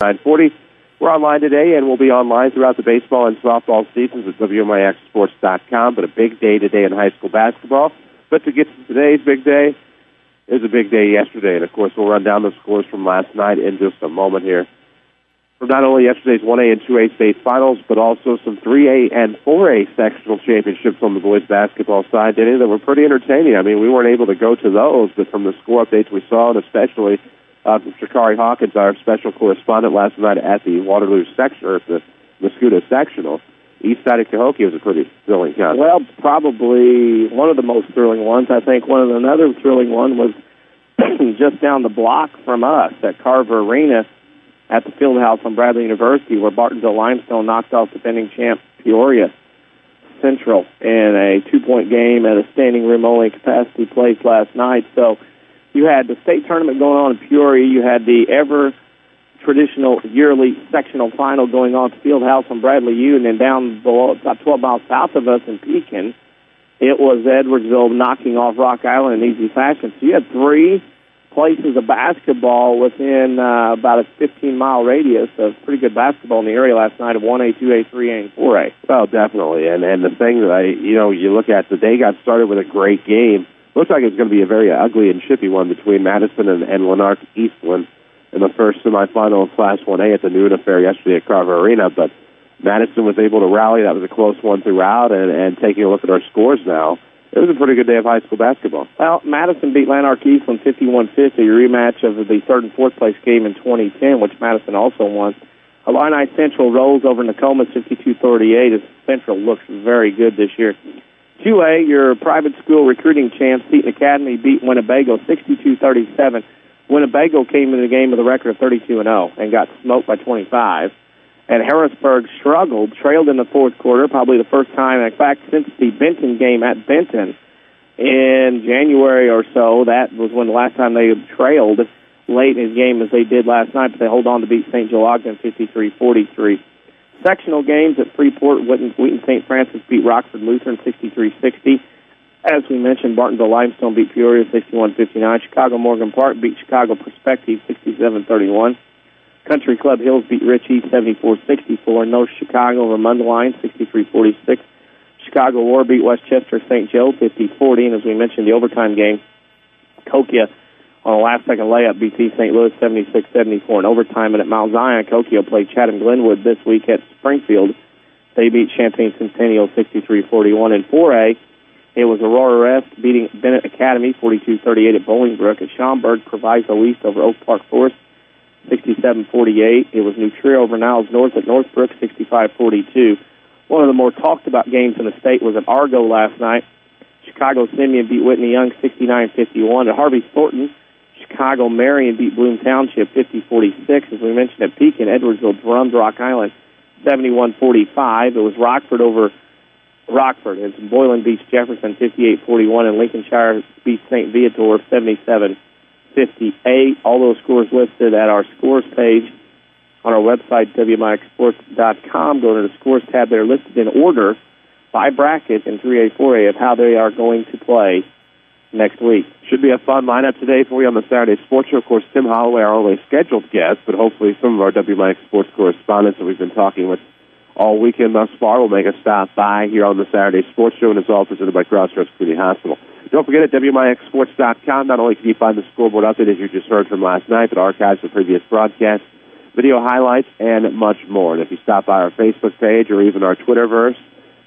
9:40. We're online today, and we'll be online throughout the baseball and softball seasons at WMIXsports.com. But a big day today in high school basketball. But to get to today's big day, it was a big day yesterday. And, of course, we'll run down the scores from last night in just a moment here. From not only yesterday's 1A and 2A state finals, but also some 3A and 4A sectional championships on the boys basketball side, Denny, that were pretty entertaining. I mean, we weren't able to go to those, but from the score updates we saw, and especially from Shakari Hawkins, our special correspondent last night at the Waterloo section, or at the Muscuda sectional, east side of Cahokia was a pretty thrilling contest. Well, probably one of the most thrilling ones. I think another thrilling one was just down the block from us at Carver Arena at the field house on Bradley University, where Bartonville Limestone knocked off defending champ Peoria Central in a 2-point game at a standing room only capacity place last night. So you had the state tournament going on in Peoria. You had the ever traditional yearly sectional final going on at the field house on Bradley U, and then down below, about 12 miles south of us in Pekin, it was Edwardsville knocking off Rock Island in easy fashion. So you had three places of basketball within about a 15-mile radius of pretty good basketball in the area last night of 1A, 2A, 3A, and 4A. Well, definitely. And the thing that you look at, the day got started with a great game. Looks like it's going to be a very ugly and chippy one between Madison and Lanark Eastland in the first semifinal of Class 1A at the noon affair yesterday at Carver Arena. But Madison was able to rally. That was a close one throughout. And taking a look at our scores now, it was a pretty good day of high school basketball. Well, Madison beat Lanark Eastland 51-50, a rematch of the third and fourth place game in 2010, which Madison also won. Illini Central rolls over Nokomis 52-38 as Central looks very good this year. 2A, your private school recruiting champs, Seton Academy, beat Winnebago 62-37. Winnebago came into the game with a record of 32-0 and got smoked by 25. And Harrisburg struggled, trailed in the fourth quarter, probably the first time, in fact, since the Benton game at Benton in January or so. That was when the last time they trailed late in his game as they did last night, but they hold on to beat St. Joe Ogden 53-43. Sectional games at Freeport, Wheaton St. Francis beat Rockford Lutheran 63-60. As we mentioned, Bartonville Limestone beat Peoria 61-59. Chicago Morgan Park beat Chicago Perspective 67-31. Country Club Hills beat Ritchie 74-64. North Chicago over Mundelein 63-46. Chicago War beat Westchester St. Joe 50-40. And as we mentioned, the overtime game, Cahokia on a last-second layup beat East St. Louis 76-74. In overtime, and at Mount Zion, Cahokia played Chatham Glenwood this week at Springfield. They beat Champaign Centennial 63-41. In 4A, it was Aurora West beating Bennett Academy 42-38 at Bolingbrook. At Schaumburg, Proviso East over Oak Park Forest 67-48. It was New Trier over Niles North at Northbrook 65-42. One of the more talked-about games in the state was at Argo last night. Chicago Simeon beat Whitney Young 69-51. At Harvey Thornton, Chicago Marion beat Bloom Township 50-46. As we mentioned at Pekin, Edwardsville drummed Rock Island 71-45. It was Rockford over Rockford. As Boylan beats Jefferson 58-41, and Lincolnshire beats St. Viator 77-58. All those scores listed at our scores page on our website, WMIXsports.com. Go to the scores tab. They're listed in order by bracket in 3A, 4A of how they are going to play next week. Should be a fun lineup today for you on the Saturday Sports Show. Of course, Tim Holloway, our only scheduled guest, but hopefully some of our WMIX Sports correspondents that we've been talking with all weekend thus far will make a stop by here on the Saturday Sports Show, and it's all presented by Crossroads Community Hospital. Don't forget, at WMIXsports.com, not only can you find the scoreboard update as you just heard from last night, but archives of previous broadcasts, video highlights, and much more. And if you stop by our Facebook page or even our Twitterverse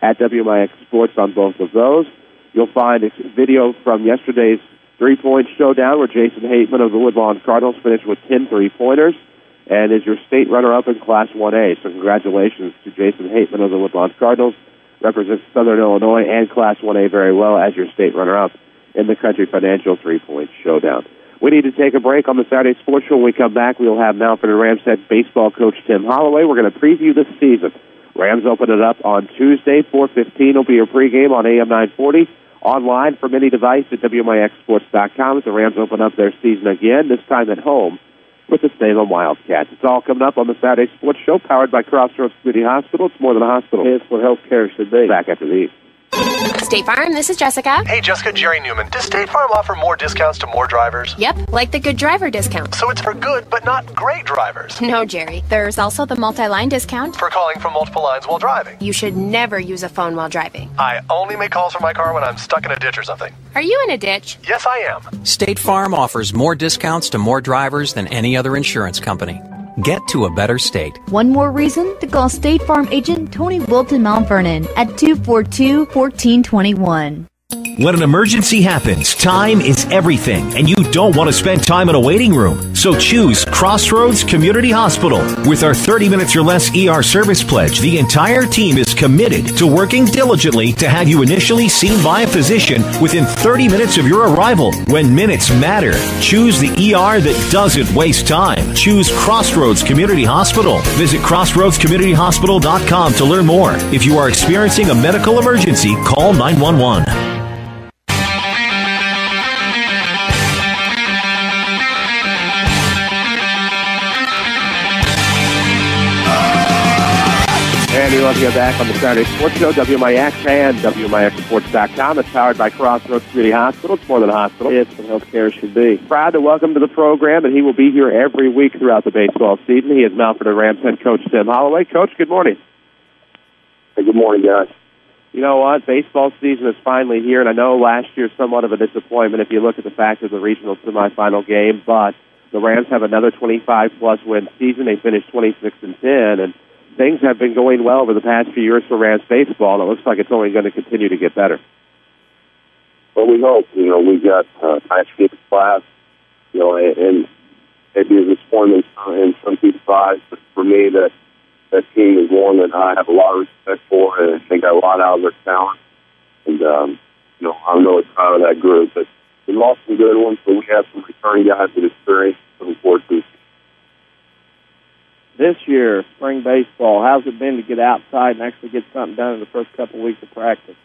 at WMIX Sports on both of those, you'll find a video from yesterday's three-point showdown where Jason Hateman of the Woodlawn Cardinals finished with 10 three-pointers and is your state runner-up in Class 1A. So congratulations to Jason Hateman of the Woodlawn Cardinals. Represents Southern Illinois and Class 1A very well as your state runner-up in the Country Financial three-point showdown. We need to take a break on the Saturday Sports Show. When we come back, we'll have Mount Vernon Rams head baseball coach Tim Holloway. We're going to preview this season. Rams open it up on Tuesday, 4:15 will be your pregame on AM 940. Online from any device at WMIXsports.com as the Rams open up their season again, this time at home with the Salem Wildcats. It's all coming up on the Saturday Sports Show, powered by Crossroads Community Hospital. It's more than a hospital. It's what health care should be. Back after these. State Farm, this is Jessica. Hey, Jessica, Jerry Newman. Does State Farm offer more discounts to more drivers? Yep, like the good driver discount. So it's for good, but not great drivers. No, Jerry. There's also the multi-line discount. For calling from multiple lines while driving. You should never use a phone while driving. I only make calls from my car when I'm stuck in a ditch or something. Are you in a ditch? Yes, I am. State Farm offers more discounts to more drivers than any other insurance company. Get to a better state. One more reason to call State Farm agent Tony Wilton Mount Vernon at 242-1421. When an emergency happens, time is everything, and you don't want to spend time in a waiting room. So choose Crossroads Community Hospital. With our 30 minutes or less ER service pledge, the entire team is committed to working diligently to have you initially seen by a physician within 30 minutes of your arrival. When minutes matter, choose the ER that doesn't waste time. Choose Crossroads Community Hospital. Visit crossroadscommunityhospital.com to learn more. If you are experiencing a medical emergency, call 911. And we love you back on the Saturday Sports Show, WMIX and WMIXSports.com. It's powered by Crossroads Community Hospital. It's more than a hospital. It's what healthcare should be. Proud to welcome to the program, and he will be here every week throughout the baseball season. He is Mount and Rams head coach Tim Holloway. Coach, good morning. Hey, good morning, guys. You know what? Baseball season is finally here, and I know last year somewhat of a disappointment if you look at the fact of the regional semifinal game, but the Rams have another 25-plus win season. They finished 26-10, and things have been going well over the past few years for Rams baseball, and it looks like it's only going to continue to get better. Well, we hope. We've got IHSA Class, and maybe a disappointment in some people's eyes, but for me, that team is one that I have a lot of respect for, and I think I got a lot out of their talent. And, I'm really proud of that group. But we lost some good ones, but we have some returning guys with experience looking forward to. This year, spring baseball, how's it been to get outside and actually get something done in the first couple of weeks of practice?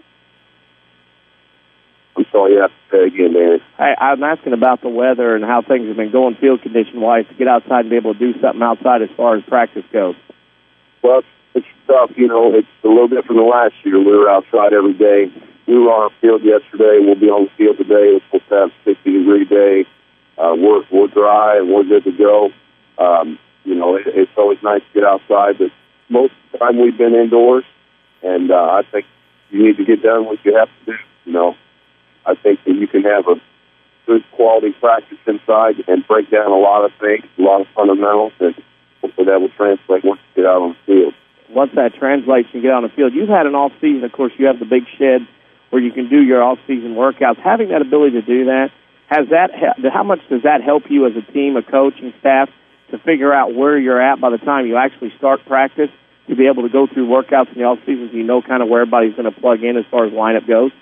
I'm sorry, you have to say again, Danny. Hey, I'm asking about the weather and how things have been going field condition-wise to get outside and be able to do something outside as far as practice goes. Well, it's tough. It's a little different than last year. We were outside every day. We were on the field yesterday. We'll be on the field today. It's supposed to have a 60-degree day. We're dry and we're good to go. It's always nice to get outside, but most of the time we've been indoors, and I think you need to get done what you have to do. I think that you can have a good quality practice inside and break down a lot of things, a lot of fundamentals, and hopefully that will translate once you get out on the field. Once that translates and you get on the field, you've had an off-season. Of course, you have the big shed where you can do your off-season workouts. Having that ability to do that, how much does that help you as a team, a coach, and staff to figure out where you're at by the time you actually start practice, to be able to go through workouts in the off-season so you know kind of where everybody's going to plug in as far as lineup goes?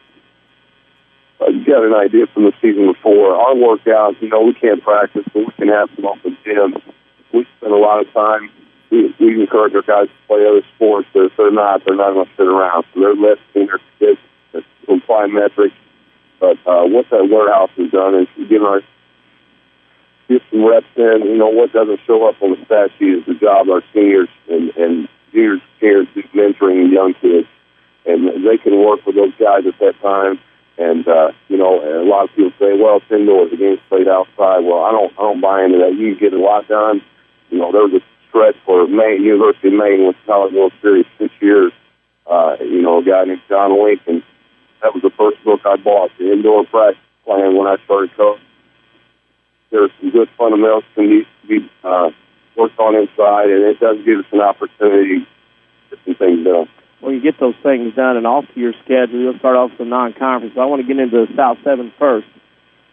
You got an idea from the season before. Our workouts, we can't practice, but we can have some open gyms. We spend a lot of time. We encourage our guys to play other sports, but if they're not going to sit around. So they're listing their kids to apply metrics. But what that warehouse has done is get some reps in. What doesn't show up on the stat sheet is the job our seniors and juniors do mentoring young kids. And they can work with those guys at that time. And, a lot of people say, well, it's indoors, the game's played outside. Well, I don't buy into that. You can get a lot done. There was a stretch for University of Maine with College World Series 6 years. A guy named John Lincoln. That was the first book I bought, the indoor practice plan, when I started coaching. There's some good fundamentals that need to be worked on inside, and it does give us an opportunity to get some things done. When you get those things done and off to your schedule, you'll start off with the non-conference. I want to get into the South 7 first.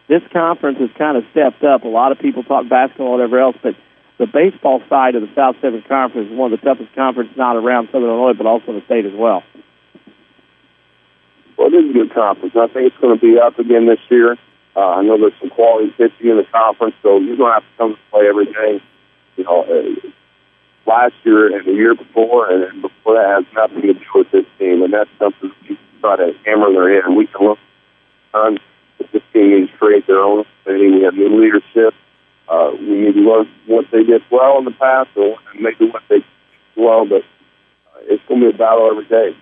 This conference has kind of stepped up. A lot of people talk basketball and whatever else, but the baseball side of the South 7 Conference is one of the toughest conferences not around Southern Illinois, but also in the state as well. Well, it is a good conference. I think it's going to be up again this year. I know there's some quality pitching in the conference, so you're going to have to come to play every day. Last year and the year before, and before that has nothing to do with this team, and that's something we try to hammer their head. And we can look on that this team needs to create their own identity. We have new leadership. We need to learn what they did well in the past, and maybe what they did well, but it's going to be a battle every day.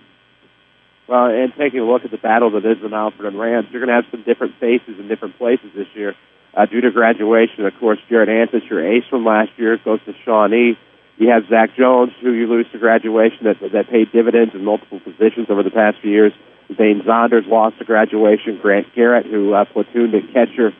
Well, and taking a look at the battle that is the Mountford and Rams, you're going to have some different faces in different places this year. Due to graduation, of course, Jared Hansis, your ace from last year, goes to Shawnee. You have Zach Jones, who you lose to graduation, that paid dividends in multiple positions over the past few years. Zane Zonders lost to graduation. Grant Garrett, who platooned at catcher.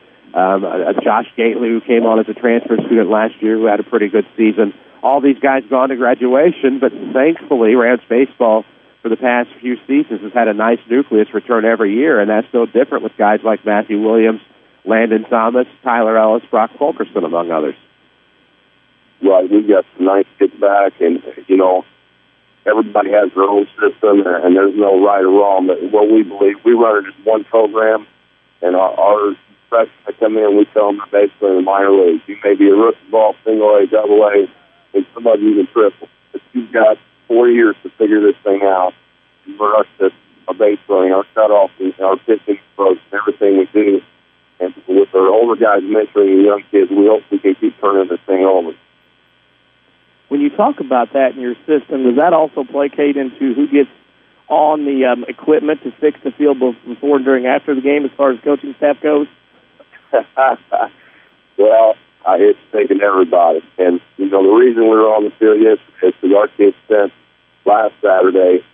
Josh Gately, who came on as a transfer student last year, who had a pretty good season. All these guys gone to graduation, but thankfully, Rams baseball for the past few seasons has had a nice nucleus return every year, and that's no different with guys like Matthew Williams, Landon Thomas, Tyler Ellis, Brock Fulkerson, among others. Right, we've got some nice kids back, and, everybody has their own system, and there's no right or wrong. But what we believe, we run it as one program, and our freshmen that come in, we tell them basically in the minor leagues. You may be a rookie ball, single A, double A, and some of you even triple. But you've got 4 years to figure this thing out. And for us, our base running, our cutoff, our pitching approach, and everything we do. And with our older guys mentoring the young kids, we hope we can keep turning this thing over. When you talk about that in your system, does that also placate into who gets on the equipment to fix the field before, during, after the game as far as coaching staff goes? Well, it's taking everybody. And, the reason we were on the field yesterday is because our kids spent last Saturday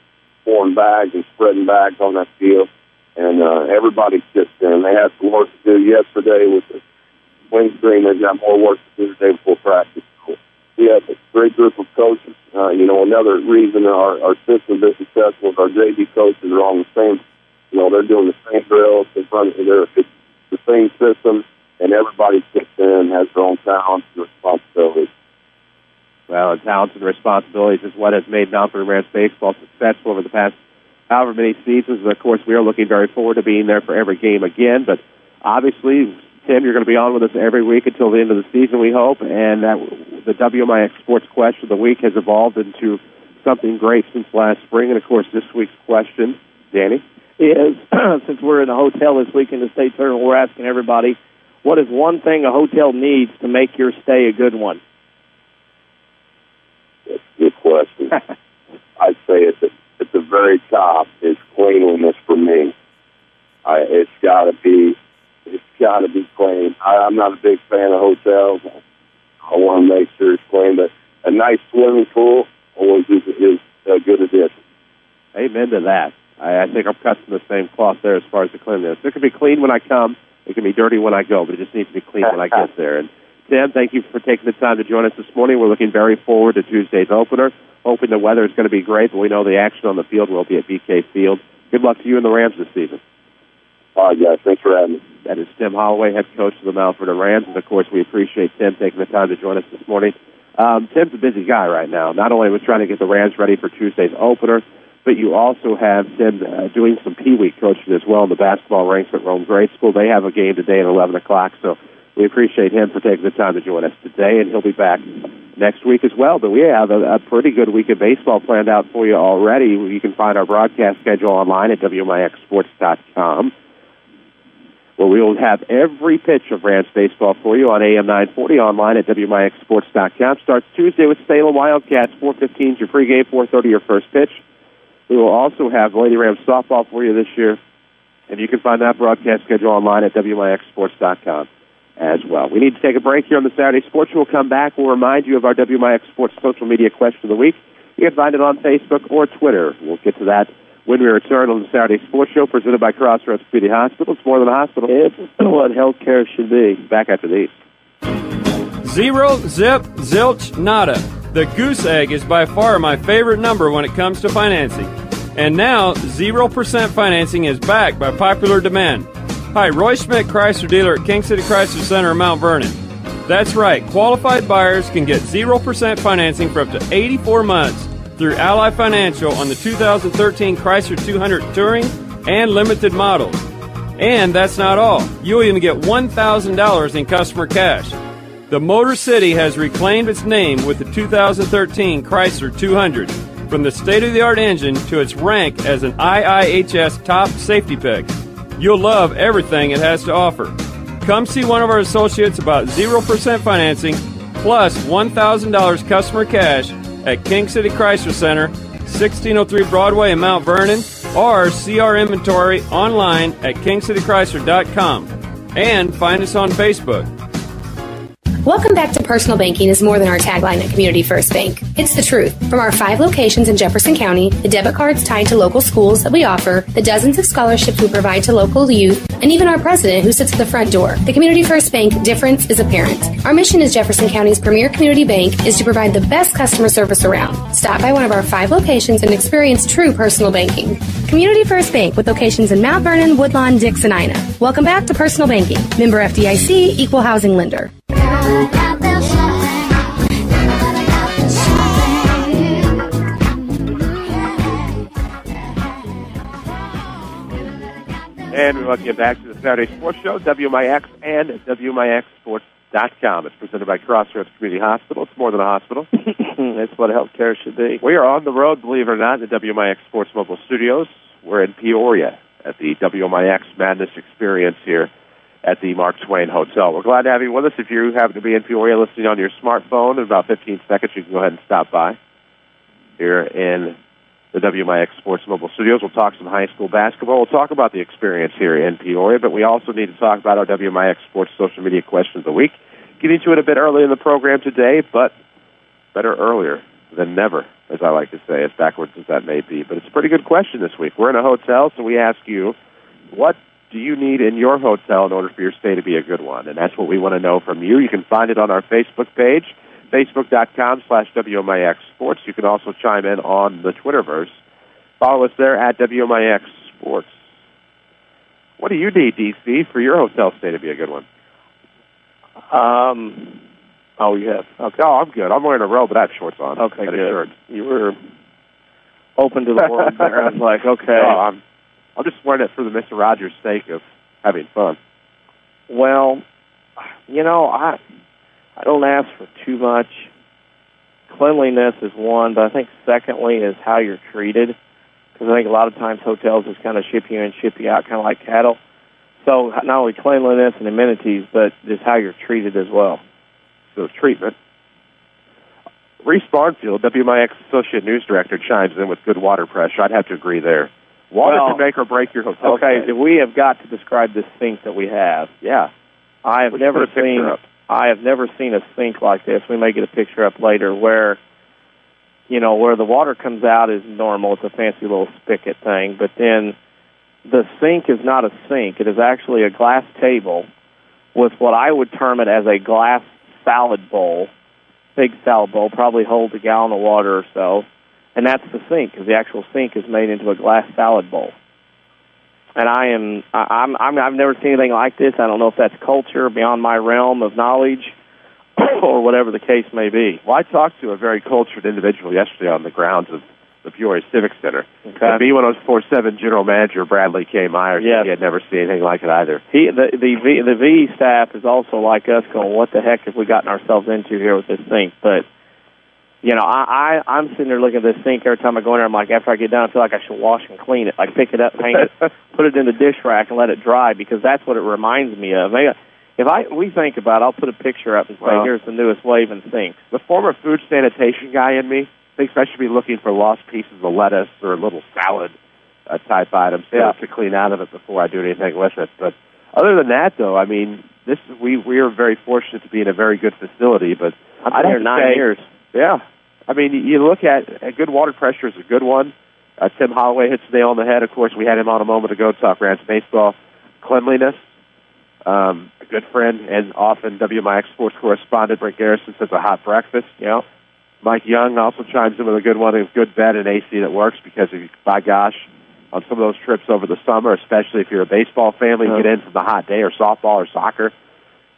pouring bags and spreading bags on that field. And everybody sits there, and they had some work to do yesterday with the windscreen. They've got more work to do the day before practice. So we have a great group of coaches. Another reason our system's been successful is our JV coaches are on the same, they're doing the same drills. It's the same system, and everybody sits in and has their own talents and responsibilities. Well, and talents and responsibilities is what has made Mountford Rams baseball successful over the past however many seasons. And of course, we are looking very forward to being there for every game again. But obviously, Tim, you're going to be on with us every week until the end of the season, we hope. And the WMIX Sports Question of the Week has evolved into something great since last spring. And of course, this week's question, Danny, is, since we're in a hotel this week in the state tournament, we're asking everybody, what is one thing a hotel needs to make your stay a good one? That's a good question. I'd say at the very top is cleanliness for me. It's got to be clean. I'm not a big fan of hotels. I want to make sure it's clean, but a nice swimming pool always is a good addition. Amen to that. I think I'm cutting the same cloth there as far as the cleanliness. It can be clean when I come. It can be dirty when I go, but it just needs to be clean when I get there. And Tim, thank you for taking the time to join us this morning. We're looking very forward to Tuesday's opener, hoping the weather is going to be great, but we know the action on the field will be at BK Field. Good luck to you and the Rams this season. All right, guys. Thanks for having me. That is Tim Holloway, head coach of the Mountford and Rams. And, of course, we appreciate Tim taking the time to join us this morning. Tim's a busy guy right now. Not only was trying to get the Rams ready for Tuesday's opener, but you also have Tim doing some Pee Wee coaching as well in the basketball ranks at Rome Grade School. They have a game today at 11 o'clock, so we appreciate him for taking the time to join us today, and he'll be back next week as well. But we have a pretty good week of baseball planned out for you already. You can find our broadcast schedule online at WMIXsports.com, where we will have every pitch of Rams baseball for you on AM 940, online at WMIXsports.com. Starts Tuesday with Salem Wildcats, 4:15 is your pregame, 4:30 your first pitch. We will also have Lady Rams softball for you this year, and you can find that broadcast schedule online at WMIXsports.com as well. We need to take a break here on the Saturday Sports Show. We'll come back. We'll remind you of our WMIX Sports social media question of the week. You can find it on Facebook or Twitter. We'll get to that when we return on the Saturday Sports Show, presented by Crossroads Community Hospital. It's more than a hospital. It's what healthcare should be. Back after these. Zero, zip, zilch, nada. The goose egg is by far my favorite number when it comes to financing. And now, 0% financing is backed by popular demand. Hi, Roy Schmidt Chrysler dealer at King City Chrysler Center in Mount Vernon. That's right, qualified buyers can get 0% financing for up to 84 months through Ally Financial on the 2013 Chrysler 200 Touring and Limited models. And that's not all. You'll even get $1,000 in customer cash. The Motor City has reclaimed its name with the 2013 Chrysler 200. From the state-of-the-art engine to its rank as an IIHS top safety pick. You'll love everything it has to offer. Come see one of our associates about 0% financing plus $1,000 customer cash at King City Chrysler Center, 1603 Broadway in Mount Vernon, or see our inventory online at kingcitychrysler.com and find us on Facebook. Welcome back to Personal Banking is more than our tagline at Community First Bank. It's the truth. From our 5 locations in Jefferson County, the debit cards tied to local schools that we offer, the dozens of scholarships we provide to local youth, and even our president who sits at the front door. The Community First Bank difference is apparent. Our mission as Jefferson County's premier community bank is to provide the best customer service around. Stop by one of our 5 locations and experience true personal banking. Community First Bank with locations in Mount Vernon, Woodlawn, Dix, and Ina. Welcome back to Personal Banking. Member FDIC, Equal Housing Lender. And we welcome you back to the Saturday Sports Show, WMIX and WMIXsports.com. It's presented by Crossroads Community Hospital. It's more than a hospital. That's what healthcare should be. We are on the road, believe it or not, in the WMIX Sports Mobile Studios. We're in Peoria at the WMIX Madness Experience here at the Mark Twain Hotel. We're glad to have you with us. If you happen to be in Peoria listening on your smartphone, in about 15 seconds you can go ahead and stop by here in the WMIX Sports Mobile Studios. We'll talk some high school basketball. We'll talk about the experience here in Peoria, but we also need to talk about our WMIX Sports social media questions of the week. Getting to it a bit early in the program today, but better earlier than never, as I like to say, as backwards as that may be. But it's a pretty good question this week. We're in a hotel, so we ask you, what do you need in your hotel in order for your stay to be a good one? And that's what we want to know from you. You can find it on our Facebook page, Facebook.com/WMIX Sports. You can also chime in on the Twitterverse. Follow us there at WMIX Sports. What do you need, DC, for your hotel stay to be a good one? Oh, you have? Okay. Oh, I'm good. I'm wearing a robe, but I have shorts on. Okay, good. Shirt. You were open to the world there. I was like, okay. No, I'm just wearing it for the Mr. Rogers' sake of having fun. Well, I don't ask for too much. Cleanliness is one, but I think secondly is how you're treated, because I think a lot of times hotels just kind of ship you in, ship you out, kind of like cattle. So not only cleanliness and amenities, but just how you're treated as well. So treatment. Reese Barnfield, WMIX Associate News Director, chimes in with good water pressure. I'd have to agree there. Water can make or break your hotel. Okay, stay. we have got to describe this sink that we have. Yeah. I have never seen a sink like this. We may get a picture up later where, where the water comes out is normal. It's a fancy little spigot thing. But then the sink is not a sink. It is actually a glass table with what I would term it as a glass salad bowl. Big salad bowl, probably holds a gallon of water or so. And that's the sink, because the actual sink is made into a glass salad bowl. And I've never seen anything like this. I don't know if that's culture beyond my realm of knowledge or whatever the case may be. Well, I talked to a very cultured individual yesterday on the grounds of the Peoria Civic Center. Okay. The B1047 General Manager, Bradley K. Myers, said he had never seen anything like it either. The V staff is also like us going, what the heck have we gotten ourselves into here with this sink? But, I'm sitting there looking at this sink every time I go in there. I'm like, after I get done, I feel like I should wash and clean it. Like, pick it up, hang it, put it in the dish rack, and let it dry, because that's what it reminds me of. We think about it, I'll put a picture up and say, here's the newest wave in sinks. The former food sanitation guy in me thinks I should be looking for lost pieces of lettuce or little salad type items to clean out of it before I do anything with it. But other than that, though, we are very fortunate to be in a very good facility. But I've been here 9 years. Yeah. You look at good water pressure is a good one. Tim Holloway hits the nail on the head. Of course, we had him on a moment ago to talk Rams baseball. Cleanliness, a good friend and often WMIX sports correspondent Brent Garrison says a hot breakfast. Mike Young also chimes in with a good one, a good bed and AC that works, because by gosh, on some of those trips over the summer, especially if you're a baseball family, get in from the hot day or softball or soccer,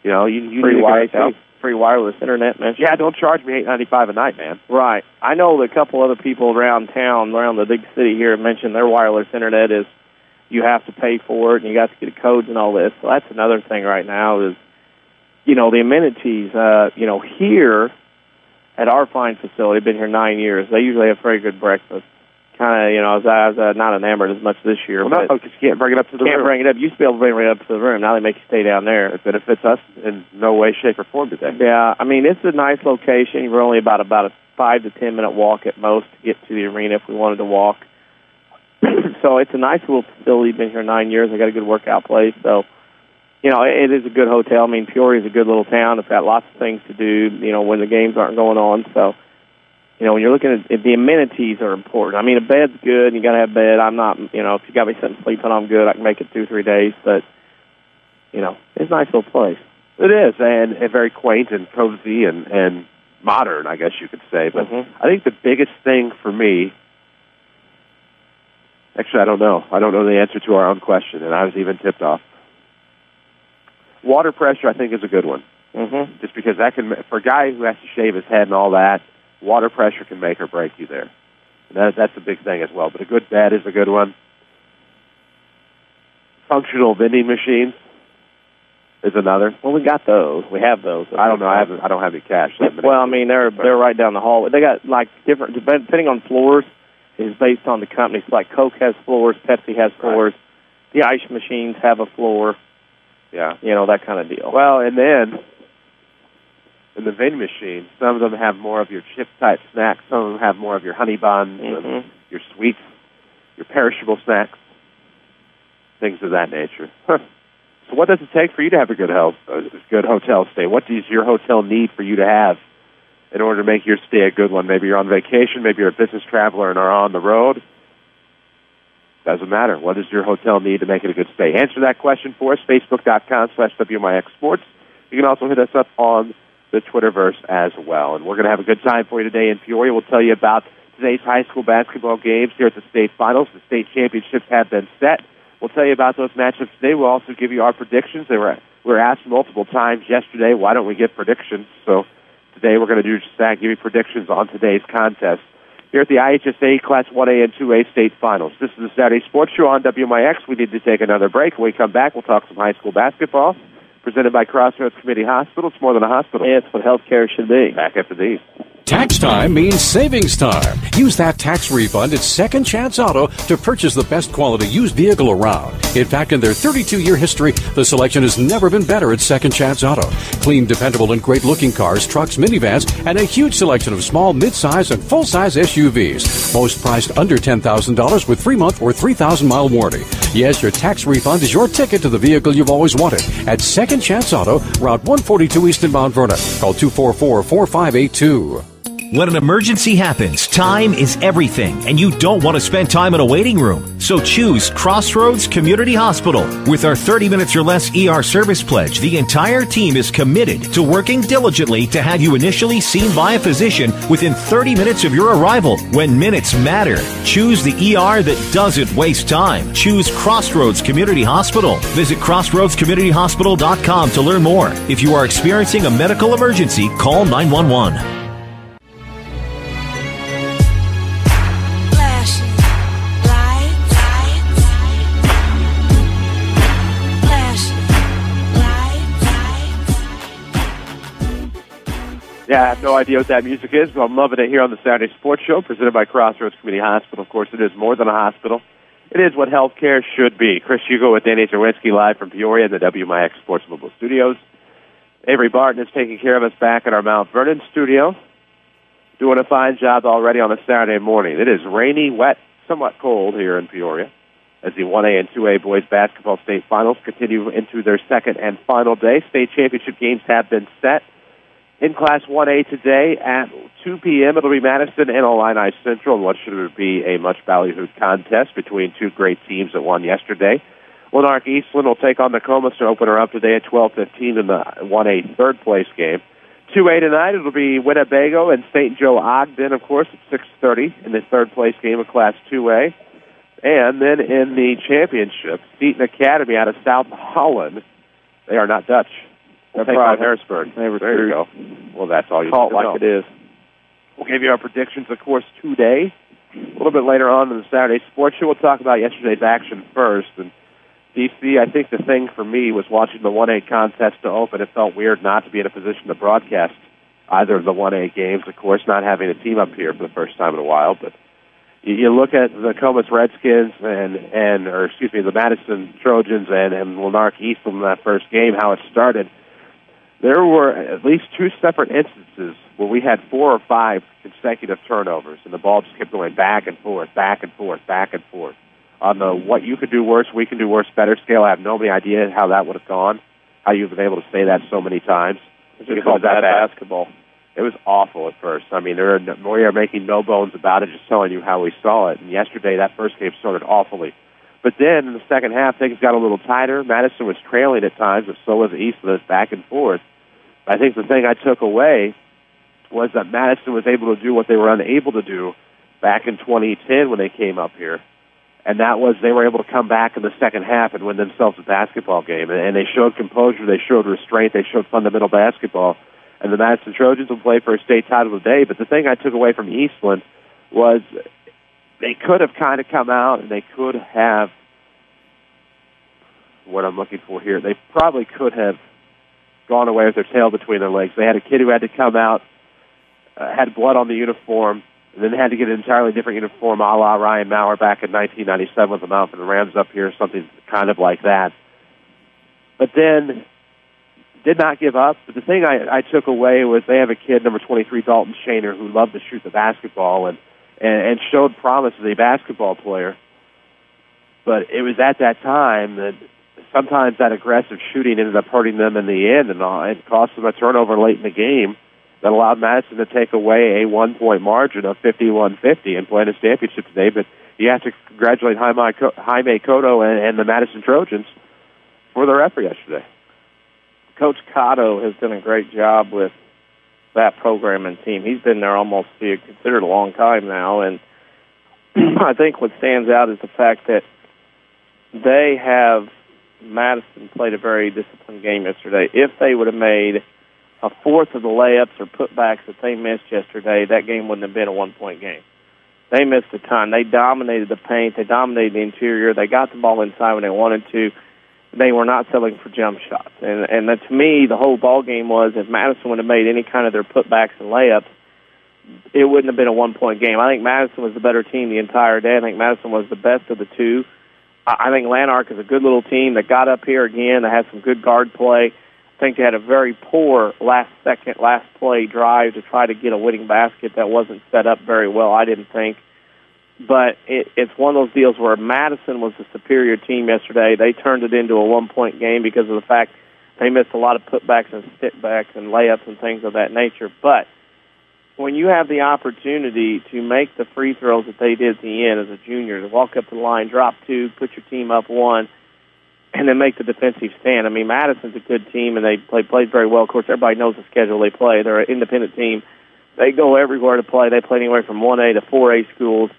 you need a free wireless internet, man. Yeah, don't charge me $8.95 a night, man. Right. I know that a couple other people around town, around the big city here, mentioned their wireless internet is you have to pay for it and you got to get codes and all this. So that's another thing right now is, the amenities, here at our fine facility, been here 9 years, they usually have very good breakfast. Kind of, I was not enamored as much this year. Well, because you can't bring it up to the room. Can't bring it up. You used to be able to bring it up to the room. Now they make you stay down there. It benefits us in no way, shape, or form today. Yeah, it's a nice location. We're only about a 5 to 10 minute walk at most to get to the arena if we wanted to walk. So it's a nice little facility. Been here 9 years. I got a good workout place. So, it is a good hotel. I mean, Peoria is a good little town. It's got lots of things to do, when the games aren't going on. So, when you're looking at the amenities are important. I mean, a bed's good. You got to have a bed. I'm not, if you got me something to sleep on, I'm good. I can make it 2-3 days. But, it's a nice little place. It is, and very quaint and cozy and modern, I guess you could say. But I think the biggest thing for me, actually, I don't know. I don't know the answer to our own question, and I was even tipped off. Water pressure, I think, is a good one. Just because that can, for a guy who has to shave his head and all that, water pressure can make or break you there. And that's a big thing as well. But a good bed is a good one. Functional vending machines is another. Well, we got those. We have those. I don't know. I don't have any cash. Well, I mean, they're right down the hall. They got different, depending on floors, is based on the company. So like Coke has floors, Pepsi has floors, the ice machines have a floor. Yeah, that kind of deal. Well, and then in the vending machine, some of them have more of your chip-type snacks. Some of them have more of your honey buns, your sweets, your perishable snacks, things of that nature. So what does it take for you to have a good hotel stay? What does your hotel need for you to have in order to make your stay a good one? Maybe you're on vacation. Maybe you're a business traveler and are on the road. Doesn't matter. What does your hotel need to make it a good stay? Answer that question for us, Facebook.com/WMIX Sports. You can also hit us up on the Twitterverse as well. And we're going to have a good time for you today in Peoria. We'll tell you about today's high school basketball games here at the state finals. The state championships have been set. We'll tell you about those matchups today. We'll also give you our predictions. We were asked multiple times yesterday, why don't we get predictions? So today we're going to do just that, give you predictions on today's contest here at the IHSA Class 1A and 2A state finals. This is the Saturday Sports Show on WMIX. We need to take another break. When we come back, we'll talk some high school basketball. Presented by Crossroads Community Hospital. It's more than a hospital. Yeah, it's what healthcare should be. Back after these. Tax time means savings time. Use that tax refund at Second Chance Auto to purchase the best quality used vehicle around. In fact, in their 32-year history, the selection has never been better at Second Chance Auto. Clean, dependable, and great-looking cars, trucks, minivans, and a huge selection of small, mid-size, and full-size SUVs. Most priced under $10,000 with 3-month or 3,000-mile warranty. Yes, your tax refund is your ticket to the vehicle you've always wanted at Second Chance Auto, Route 142 East in Mount Vernon. Call 244-4582. When an emergency happens, time is everything, and you don't want to spend time in a waiting room. So choose Crossroads Community Hospital. With our 30 minutes or less ER service pledge, the entire team is committed to working diligently to have you initially seen by a physician within 30 minutes of your arrival. When minutes matter, choose the ER that doesn't waste time. Choose Crossroads Community Hospital. Visit crossroadscommunityhospital.com to learn more. If you are experiencing a medical emergency, call 911. Yeah, I have no idea what that music is, but I'm loving it here on the Saturday Sports Show, presented by Crossroads Community Hospital. Of course, it is more than a hospital. It is what healthcare should be. Chris Hugo with Danny Czerwinski live from Peoria in the WMIX Sports Mobile Studios. Avery Barton is taking care of us back at our Mount Vernon studio, doing a fine job already on a Saturday morning. It is rainy, wet, somewhat cold here in Peoria as the 1A and 2A boys basketball state finals continue into their second and final day. State championship games have been set. In Class 1A today at 2 p.m., it'll be Madison and Illini Central, and what should be a much ballyhooed contest between two great teams that won yesterday. Lanark Eastland will take on Nokomis to open her up today at 12:15 in the 1A third-place game. 2A tonight, it'll be Winnebago and St. Joe Ogden, of course, at 6:30 in the third-place game of Class 2A. And then in the championship, Seton Academy out of South Holland. They are not Dutch. They're from Harrisburg. There you go. Well, that's all you call need to it know. like it is. We'll give you our predictions, of course, today. A little bit later on in the Saturday Sports Show, we'll talk about yesterday's action first. And DC, I think the thing for me was watching the 1A contest to open. It felt weird not to be in a position to broadcast either of the 1A games. Of course, not having a team up here for the first time in a while. But you look at the Nokomis Redskins the Madison Trojans and Lanark Eastland in that first game, how it started. There were at least two separate instances where we had 4 or 5 consecutive turnovers, and the ball just kept going back and forth, back and forth, back and forth. on the what you could do worse, we can do worse, better scale. I have no idea how that would have gone, how you've been able to say that so many times. It's just called bad basketball. It was awful at first. I mean, we are making no bones about it, just telling you how we saw it. And yesterday, that first game started awfully. But then in the second half, things got a little tighter. Madison was trailing at times, but so was Eastland, back and forth. I think the thing I took away was that Madison was able to do what they were unable to do back in 2010 when they came up here. And that was they were able to come back in the second half and win themselves a basketball game. And they showed composure, they showed restraint, they showed fundamental basketball. And the Madison Trojans will play for a state title today. But the thing I took away from Eastland was they could have kind of come out and they could have, what I'm looking for here, they probably could have gone away with their tail between their legs. They had a kid who had to come out, had blood on the uniform, and then had to get an entirely different uniform, a la Ryan Maurer back in 1997 with the Mountain Rams up here, something kind of like that. But then did not give up. But the thing I took away was they have a kid, number 23, Dalton Shaner, who loved to shoot the basketball and showed promise as a basketball player. But it was at that time that sometimes that aggressive shooting ended up hurting them in the end, and it cost them a turnover late in the game that allowed Madison to take away a 1-point margin of 51-50 and play in a championship today. But you have to congratulate Jaime Cotto and the Madison Trojans for their effort yesterday. Coach Cotto has done a great job with that program and team. He's been there almost considered a long time now, and I think what stands out is the fact that Madison played a very disciplined game yesterday. If they would have made a fourth of the layups or putbacks that they missed yesterday, that game wouldn't have been a one-point game. They missed a ton. They dominated the paint. They dominated the interior. They got the ball inside when they wanted to. They were not settling for jump shots. And that, to me, the whole ball game was if Madison would have made any kind of their putbacks and layups, it wouldn't have been a one-point game. I think Madison was the better team the entire day. I think Madison was the best of the two. I think Lanark is a good little team that got up here again. They had some good guard play. I think they had a very poor last play drive to try to get a winning basket that wasn't set up very well, I didn't think. But it's one of those deals where Madison was the superior team yesterday. They turned it into a one-point game because of the fact they missed a lot of putbacks and stipbacks and layups and things of that nature. But when you have the opportunity to make the free throws that they did at the end as a junior, to walk up to the line, drop two, put your team up one, and then make the defensive stand. I mean, Madison's a good team, and they played very well. Of course, everybody knows the schedule they play. They're an independent team. They go everywhere to play. They play anywhere from 1A to 4A schools.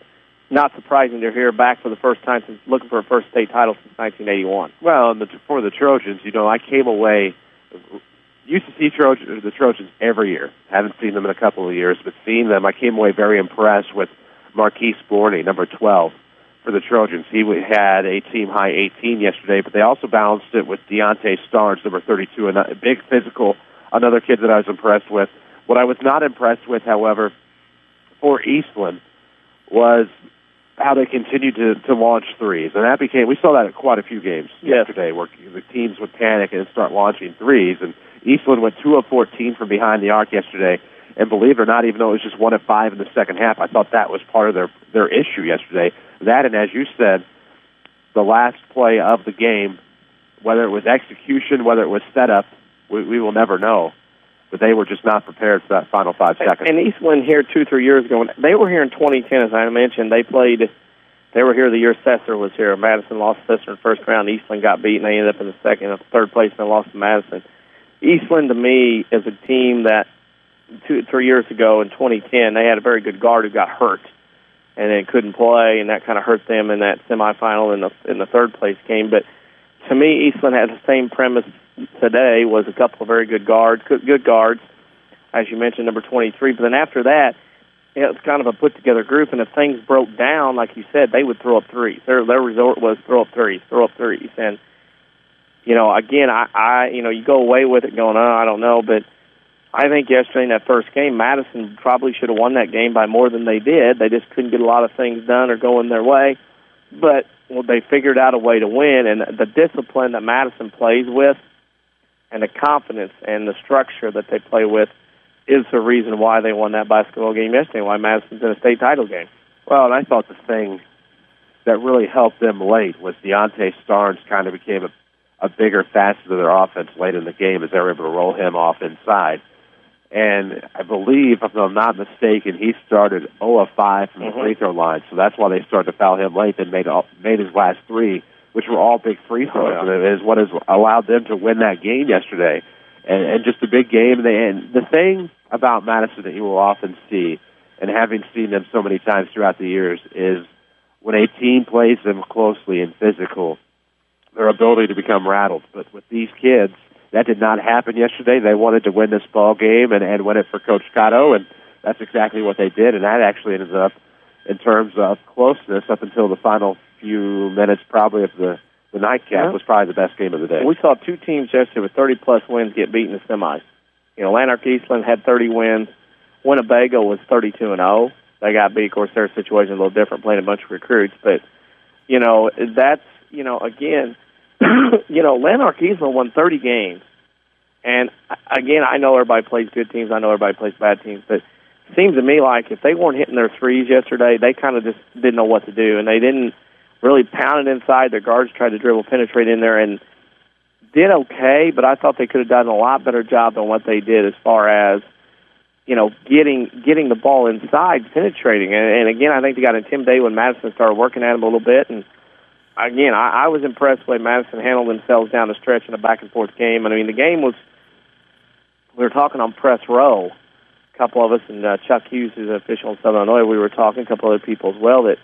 Not surprising they're here back for the first time since looking for a first state title since 1981. Well, and for the Trojans, I came away, used to see the Trojans every year. Haven't seen them in a couple of years, but seeing them, I came away very impressed with Marquise Borney, number 12, for the Trojans. He had a team-high 18 yesterday, but they also balanced it with Deontay Starnes, number 32, a big physical, another kid that I was impressed with. What I was not impressed with, however, for Eastland was how they continued to launch threes. And we saw that at quite a few games yesterday where the teams would panic and start launching threes. And Eastland went 2 of 14 from behind the arc yesterday. And believe it or not, even though it was just 1 of 5 in the second half, I thought that was part of their issue yesterday. That, and as you said, the last play of the game, whether it was execution, whether it was setup, we will never know. But they were just not prepared for that final 5 seconds. And Eastland here 2-3 years ago, they were here in 2010, as I mentioned. They were here the year Sesser was here. Madison lost Sesser in the first round. Eastland got beaten. They ended up in the second, third place, and they lost to Madison. Eastland, to me, is a team that 2-3 years ago in 2010, they had a very good guard who got hurt and then couldn't play, and that kind of hurt them in that semifinal in the third place game. But to me, Eastland had the same premise today, was a couple of very good guards, as you mentioned, number 23. But then after that, it's kind of a put-together group, and if things broke down, like you said, they would throw up threes. Their resort was throw up threes. And, again, you go away with it going, I don't know, but I think yesterday in that first game, Madison probably should have won that game by more than they did. They just couldn't get a lot of things done or going their way. But they figured out a way to win, and the discipline that Madison plays with and the confidence and the structure that they play with is the reason why they won that basketball game yesterday, why Madison's in a state title game. Well, and I thought the thing that really helped them late was Deontay Starnes kind of became a bigger facet of their offense late in the game as they were able to roll him off inside. And I believe, if I'm not mistaken, he started 0 of 5 from the free throw line, so that's why they started to foul him late and made his last 3, which were all big free throws, and it is what has allowed them to win that game yesterday. And just a big game. And the thing about Madison that you will often see, and having seen them so many times throughout the years, is when a team plays them closely and physical, their ability to become rattled. But with these kids, that did not happen yesterday. They wanted to win this ball game and win it for Coach Cotto, and that's exactly what they did. And that actually ended up, in terms of closeness, up until the final few minutes, probably of the nightcap, was probably the best game of the day. We saw two teams yesterday with 30-plus wins get beat in the semis. Lanark Eastland had 30 wins. Winnebago was 32-0. They got beat. Of course, their situation is a little different, playing a bunch of recruits. But, that's, again, Lanark Eastland won 30 games. And, again, I know everybody plays good teams. I know everybody plays bad teams. But it seems to me like if they weren't hitting their threes yesterday, they kind of just didn't know what to do. And they didn't really pound it inside. Their guards tried to dribble, penetrate in there, and did okay. But I thought they could have done a lot better job than what they did as far as, getting the ball inside, penetrating. And again, I think they got intimidated when Madison started working at them a little bit. And, again, I was impressed the way Madison handled themselves down the stretch in a back-and-forth game. And, I mean, the game was, we were talking on press row, a couple of us, and Chuck Hughes, who's an official in Southern Illinois, we were talking, a couple other people as well, that,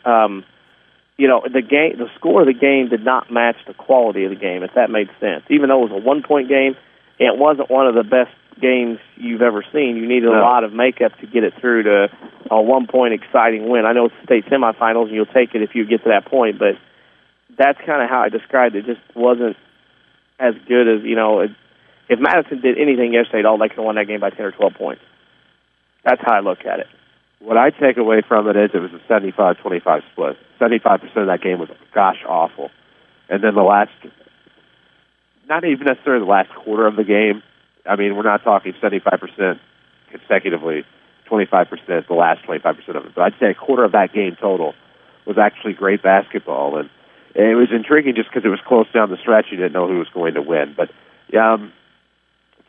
the score of the game did not match the quality of the game, if that made sense. Even though it was a one-point game, it wasn't one of the best games you've ever seen. You needed a lot of makeup to get it through to a one-point exciting win. I know it's the state semifinals, and you'll take it if you get to that point, but that's kind of how I described it. It just wasn't as good as, if Madison did anything yesterday at all, they could have won that game by 10 or 12 points. That's how I look at it. What I take away from it is it was a 75-25 split. 75% of that game was, gosh, awful. And then the last, not even necessarily the last quarter of the game, I mean, we're not talking 75% consecutively, 25% the last 25% of it. But I'd say a quarter of that game total was actually great basketball. And it was intriguing just because it was close down the stretch. You didn't know who was going to win. But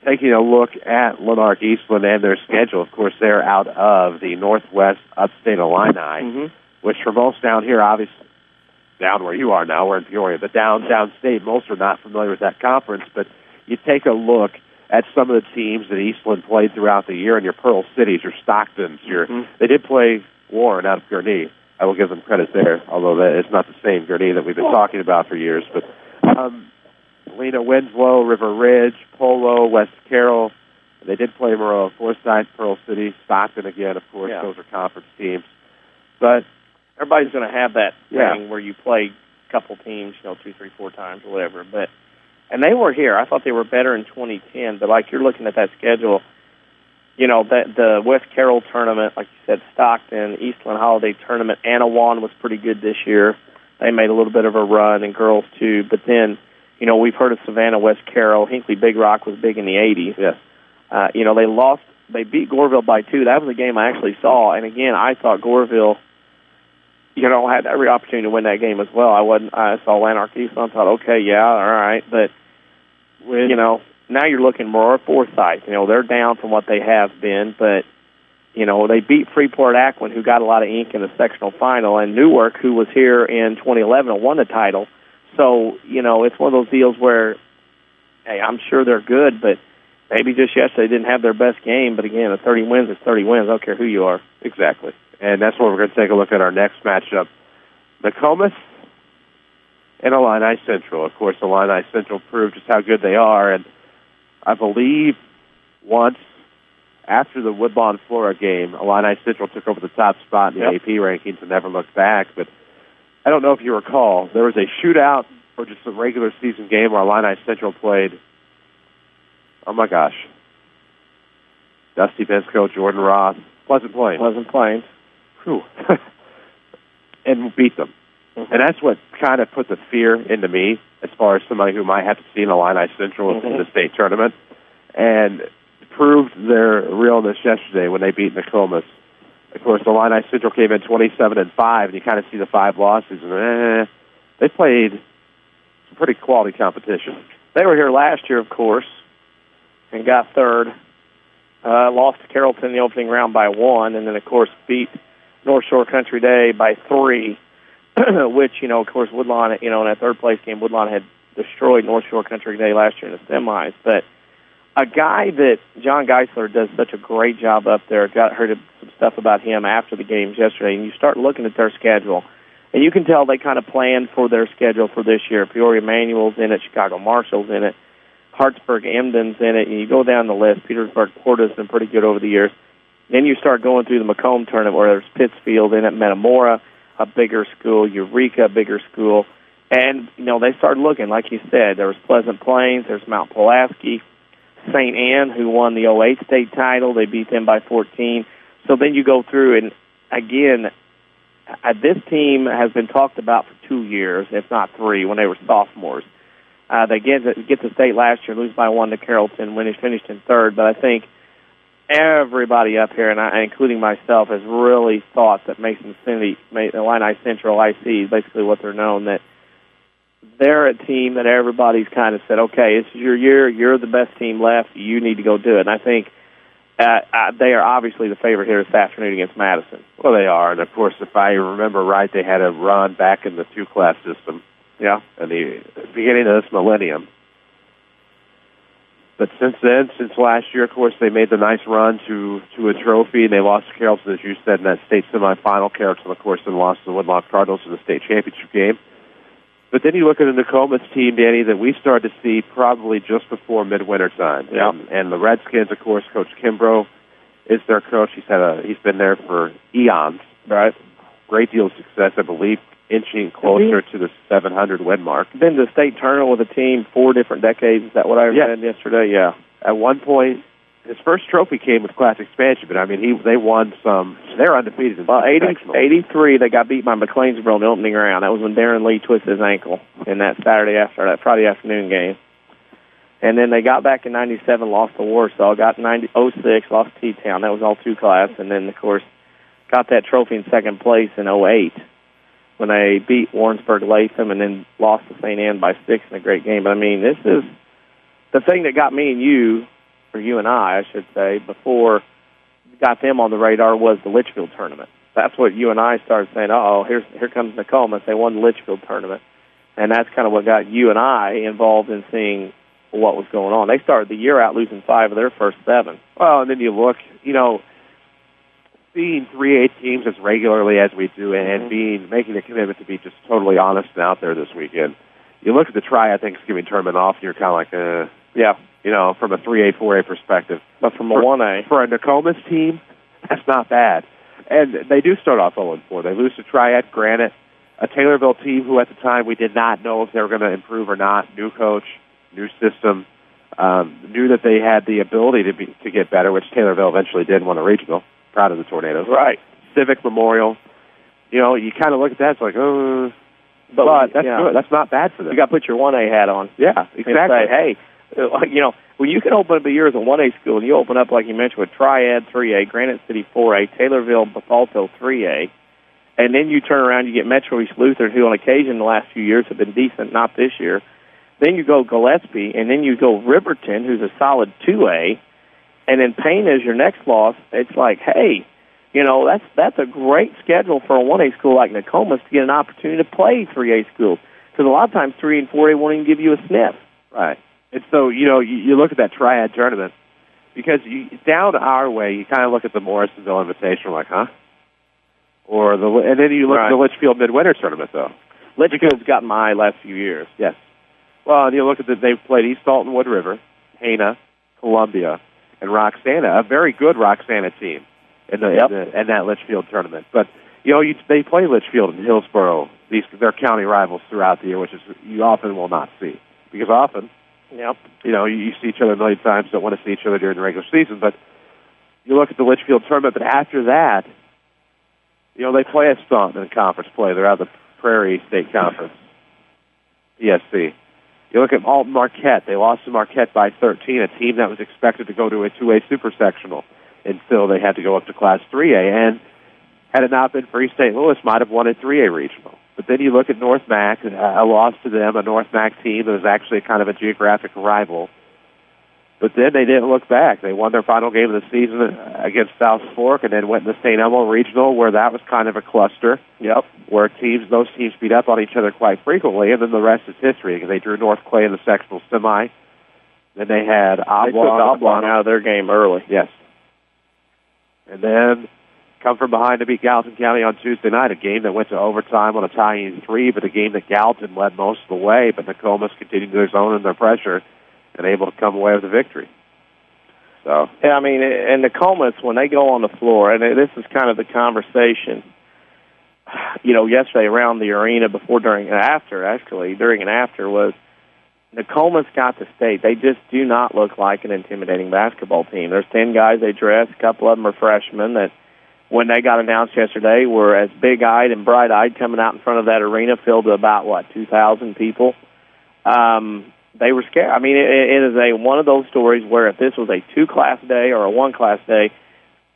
taking a look at Lanark Eastland and their schedule, of course, they're out of the Northwest Upstate Illini, which for most down here, obviously, down where you are now, we're in Peoria, but downstate, most are not familiar with that conference. But you take a look at some of the teams that Eastland played throughout the year, and your Pearl Cities, your Stocktons, they did play Warren out of Gurnee. I will give them credit there, although it's not the same Gurnee that we've been talking about for years. But Lena Winslow, River Ridge, Polo, West Carroll. They did play Moreau, Forsyth, Pearl City, Stockton again, of course. Those are conference teams. But everybody's going to have that thing where you play a couple teams, 2, 3, 4 times or whatever. And they were here. I thought they were better in 2010. But like you're looking at that schedule, that the West Carroll tournament, like you said, Stockton, Eastland Holiday tournament, Anawan was pretty good this year. They made a little bit of a run, and girls too. But then, we've heard of Savannah, West Carroll. Hinkley Big Rock was big in the 80s. Yes. They beat Goreville by 2. That was a game I actually saw. And again, I thought Goreville, had every opportunity to win that game as well. I saw Lanark Eastland. I thought, okay, yeah, all right. But, now you're looking more at Forsyth. They're down from what they have been, but, they beat Freeport-Aquin, who got a lot of ink in the sectional final, and Newark, who was here in 2011 and won the title. So, it's one of those deals where, hey, I'm sure they're good, but maybe just yesterday they didn't have their best game. But again, 30 wins is 30 wins. I don't care who you are. Exactly. And that's where we're going to take a look at our next matchup. Nokomis and Illini Central. Of course, Illini Central proved just how good they are. And I believe once after the Woodlawn-Flora game, Illini Central took over the top spot in the AP rankings and never looked back. But I don't know if you recall, there was a shootout or just a regular season game where Illini Central played, oh my gosh, Dusty Bisco, Jordan Roth, Pleasant Plains. Whew. And beat them. And that's what kind of put the fear into me as far as somebody who might have to see an Illini Central in the state tournament, and proved their realness yesterday when they beat Nokomis Of course, the Illini Central came in 27-5, and you kind of see the 5 losses. And they played some pretty quality competition. They were here last year, of course, and got third. Lost to Carrollton in the opening round by 1, and then, of course, beat North Shore Country Day by 3, which, of course, Woodlawn, in that third-place game, Woodlawn had destroyed North Shore Country Day last year in the semis. But a guy that John Geisler does such a great job up there, heard some stuff about him after the games yesterday, and you start looking at their schedule, and you can tell they kind of planned for their schedule for this year. Peoria Manual's in it, Chicago Marshall's in it, Hartsburg Emden's in it, and you go down the list. Petersburg Porta's been pretty good over the years. Then you start going through the Macomb tournament where there's Pittsfield in it, Metamora, a bigger school, Eureka, a bigger school. And, they started looking, like you said, there was Pleasant Plains, there's Mount Pulaski, St. Anne, who won the 08 state title. They beat them by 14. So then you go through, and again, this team has been talked about for 2 years, if not 3, when they were sophomores. They get to state last year, lose by 1 to Carrollton when they finished in third. But I think everybody up here, and including myself, has really thought that Mason City, Illini Central IC, is basically what they're known, that they're a team that everybody's kind of said, okay, this is your year, you're the best team left, you need to go do it. And I think they are obviously the favorite here this afternoon against Madison. Well, they are, and of course, if I remember right, they had a run back in the 2-class system. Yeah. At the beginning of this millennium. But since then, since last year, of course, they made the nice run to a trophy, and they lost to Carrollton, as you said, in that state semifinal. Carrollton, of course, then lost to the Woodlawn Cardinals in the state championship game. But then you look at the Nokomis team, Danny, that we started to see probably just before midwinter time. Yeah. And the Redskins, of course, Coach Kimbrough is their coach. He's been there for eons. Right. Great deal of success, I believe, inching closer to the 700 win mark. Been to the state tournament with a team 4 different decades. Is that what I read yesterday? Yeah. At one point, his first trophy came with class expansion, but I mean, they won some. They're undefeated in 83, they got beat by McLeansboro in the opening round. That was when Darren Lee twisted his ankle in that Friday afternoon game. And then they got back in 97, lost to Warsaw, got 06, lost to T-Town. That was all 2-class. And then, of course, got that trophy in second place in 08 when they beat Warrensburg Latham and then lost to St. Anne by 6 in a great game. But, I mean, this is the thing that got me and you, or you and I should say, before got them on the radar was the Litchfield tournament. That's what you and I started saying, here comes Nokomis. They won the Litchfield tournament. And that's kind of what got you and I involved in seeing what was going on. They started the year out losing 5 of their first 7. Well, and then you look, seeing 3A teams as regularly as we do and making a commitment to be just totally honest and out there this weekend. You look at the Triad Thanksgiving tournament off, and you're kind of like, from a 3A, 4A perspective. But from a 1A. For a Nokomis team, that's not bad. And they do start off 0-4. They lose to Triad, Granite, a Taylorville team who at the time we did not know if they were going to improve or not. New coach, new system, knew that they had the ability to get better, which Taylorville eventually did and won a regional. Proud of the Tornadoes. Right. Civic Memorial. You kind of look at that, it's like, but that's good. That's not bad for them. You got to put your 1A hat on. Yeah, exactly. And say, hey, when you can open up a year as a 1A school, and you open up, like you mentioned, with Triad 3A, Granite City 4A, Taylorville, Bethalto 3A, and then you turn around, you get Metro East Lutheran, who on occasion the last few years have been decent, not this year. Then you go Gillespie, and then you go Riverton, who's a solid 2A, and then Payne is your next loss. It's like, hey, that's a great schedule for a 1A school like Nokomis to get an opportunity to play 3A schools. Because a lot of times 3 and 4A won't even give you a sniff. Right. And so, you look at that Triad tournament, because down our way, you kind of look at the Morrisonville Invitational like, huh? And then you look at the Litchfield Midwinter tournament, though. Litchfield's gotten my eye last few years. Yes. Well, and you look at they've played East Alton, Wood River, Hana, Columbia, and Roxana, a very good Roxana team in that Litchfield tournament. But, they play Litchfield and Hillsborough, their county rivals throughout the year, which is you often will not see. Because often, you see each other a million times, don't want to see each other during the regular season. But you look at the Litchfield tournament, but after that, they play a stunt in conference play. They're out of the Prairie State Conference, PSC. You look at Alton Marquette. They lost to Marquette by 13, a team that was expected to go to a 2A super sectional until they had to go up to Class 3A. And had it not been for East St. Louis, might have won a 3A regional. But then you look at North Mac, a loss to them, a North Mac team that was actually kind of a geographic rival. But then they didn't look back. They won their final game of the season against South Fork and then went to the St. Elmo Regional, where that was kind of a cluster. Yep. Where those teams beat up on each other quite frequently, and then the rest is history, because they drew North Clay in the sectional semi. Then they had Oblong. They took Oblong out of their game early. Yes. And then come from behind to beat Gallatin County on Tuesday night, a game that went to overtime on a tying 3, but a game that Gallatin led most of the way, but Nokomis continued their zone and their pressure and able to come away with a victory. So yeah, I mean, and Nokomis, when they go on the floor, and this is kind of the conversation, yesterday around the arena during and after, was Nokomis got to state. They just do not look like an intimidating basketball team. There's 10 guys they dress. A couple of them are freshmen that, when they got announced yesterday, were as big-eyed and bright-eyed coming out in front of that arena, filled to about, 2,000 people. They were scared. I mean, it is one of those stories where if this was a 2-class day or a 1-class day,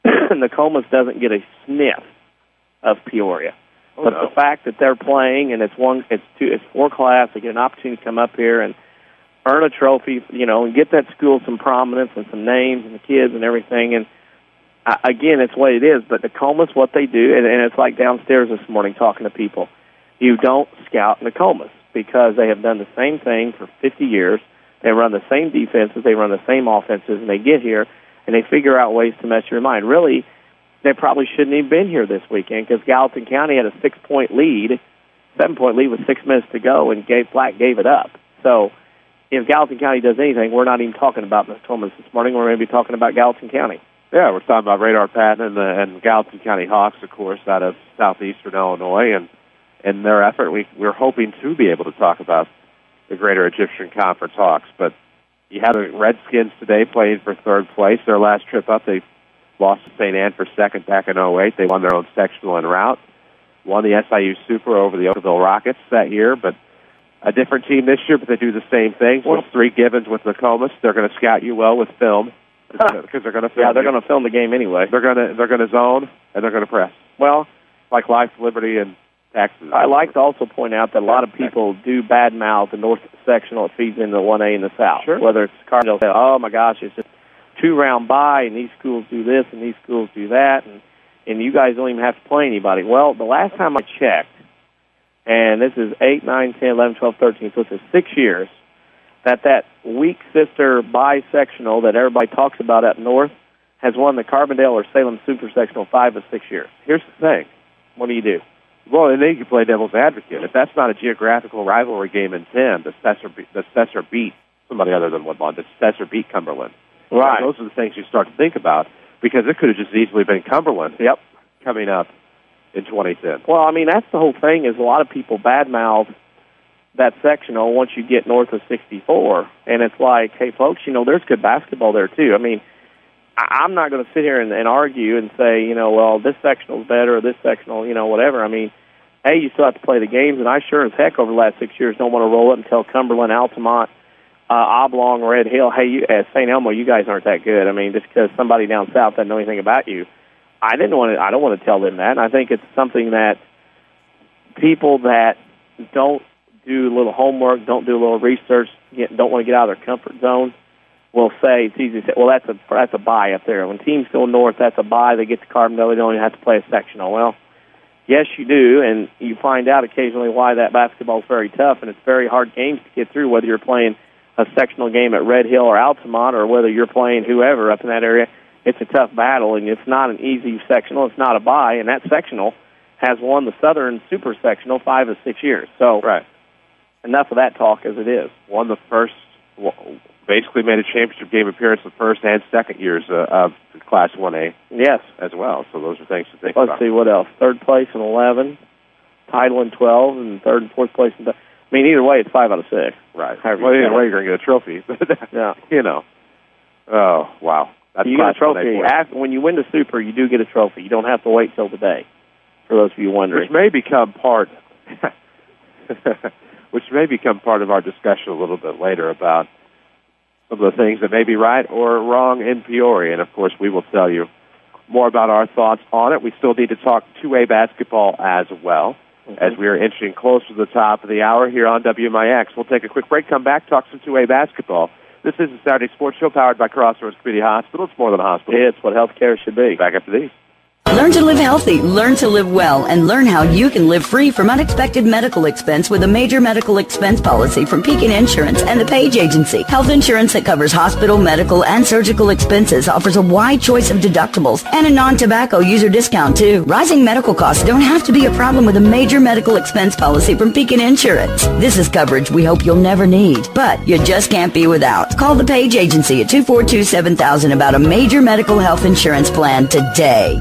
Nokomis doesn't get a sniff of Peoria. But the fact that they're playing and it's 4-class, they get an opportunity to come up here and earn a trophy, and get that school some prominence and some names and the kids and everything. And again, it's what it is. But Nokomis, what they do, and it's like downstairs this morning talking to people, you don't scout Nokomis, because they have done the same thing for 50 years. They run the same defenses, they run the same offenses, and they get here and they figure out ways to mess your mind. Really, they probably shouldn't have been here this weekend, because Gallatin County had a 7-point lead with 6 minutes to go, and Black gave it up. So if Gallatin County does anything, we're not even talking about Nokomis this morning. We're going to be talking about Gallatin County. Yeah, we're talking about Radar Patton and Gallatin County Hawks, of course, out of southeastern Illinois, and their effort. We're hoping to be able to talk about the Greater Egyptian Conference Hawks. But you had the Redskins today playing for 3rd place. Their last trip up, they lost to St. Anne for 2nd back in 2008. They won their own sectional en route. Won the SIU Super over the Oakville Rockets that year, but a different team this year, but they do the same thing. So it's 3 Gibbons with Nokomis. They're going to scout you well with film, because they're going to film. Yeah, they're going to film the game anyway. They're going to zone, and they're going to press. Well, like Life, Liberty, and Texas. I like to also point out that a lot of people do badmouth the North sectional. It feeds into 1A in the South. Sure. Whether it's Cardinal, say, oh my gosh, it's just 2-round bye, and these schools do this and these schools do that, and you guys don't even have to play anybody. Well, the last time I checked, and this is 8, 9, 10, 11, 12, 13, so it's 6 years, that weak sister bi-sectional that everybody talks about up north has won the Carbondale or Salem Super Sectional 5 of 6 years. Here's the thing. What do you do? Well, and then you can play devil's advocate. If that's not a geographical rivalry game in 10, the Cesar beat somebody other than Woodlawn. The Cesar beat Cumberland. Right. Those are the things you start to think about, because it could have just easily been Cumberland. Yep. Coming up in 2010. Well, I mean, that's the whole thing, is a lot of people badmouth that sectional once you get north of 64. And it's like, hey, folks, there's good basketball there, too. I mean, I'm not going to sit here and argue and say, well, this sectional's better or this sectional, whatever. I mean, hey, you still have to play the games, and I sure as heck over the last 6 years don't want to roll up and tell Cumberland, Altamont, Oblong, Red Hill, hey, at St. Elmo, you guys aren't that good. I mean, just because somebody down south doesn't know anything about you. I don't want to tell them that. And I think it's something that people that don't do a little homework, don't do a little research, don't want to get out of their comfort zone, will say, it's easy to say, well, that's a bye up there. When teams go north, that's a bye. They get to Carbondale, they don't even have to play a sectional. Well, yes, you do, and you find out occasionally why that basketball is very tough, and it's very hard games to get through, whether you're playing a sectional game at Red Hill or Altamont, or whether you're playing whoever up in that area. It's a tough battle, and it's not an easy sectional. It's not a bye, and that sectional has won the Southern Super Sectional 5 of 6 years. So right. Enough of that talk as it is. Won the first, basically made a championship game appearance the first and second years of Class 1A. Yes. As well, so those are things to think about. Let's see, what else? 3rd place in 11, title in 12, and 3rd and 4th place in... I mean, either way, it's 5 out of 6. Right. Well, either way, you're going to get a trophy. Yeah. Oh, wow. That's you get a trophy. When you win the Super, you do get a trophy. You don't have to wait till the day, for those of you wondering. Which may become part of our discussion a little bit later about some of the things that may be right or wrong in Peoria. And, of course, we will tell you more about our thoughts on it. We still need to talk 2A basketball as well, as we are inching closer to the top of the hour here on WMIX. We'll take a quick break, come back, talk some 2A basketball. This is the Saturday Sports Show powered by Crossroads Community Hospital. It's more than a hospital. It's what healthcare should be. Back after these. Learn to live healthy, learn to live well, and learn how you can live free from unexpected medical expense with a major medical expense policy from Pekin Insurance and the Page Agency. Health insurance that covers hospital, medical, and surgical expenses offers a wide choice of deductibles and a non-tobacco user discount, too. Rising medical costs don't have to be a problem with a major medical expense policy from Pekin Insurance. This is coverage we hope you'll never need, but you just can't be without. Call the Page Agency at 242-7000 about a major medical health insurance plan today.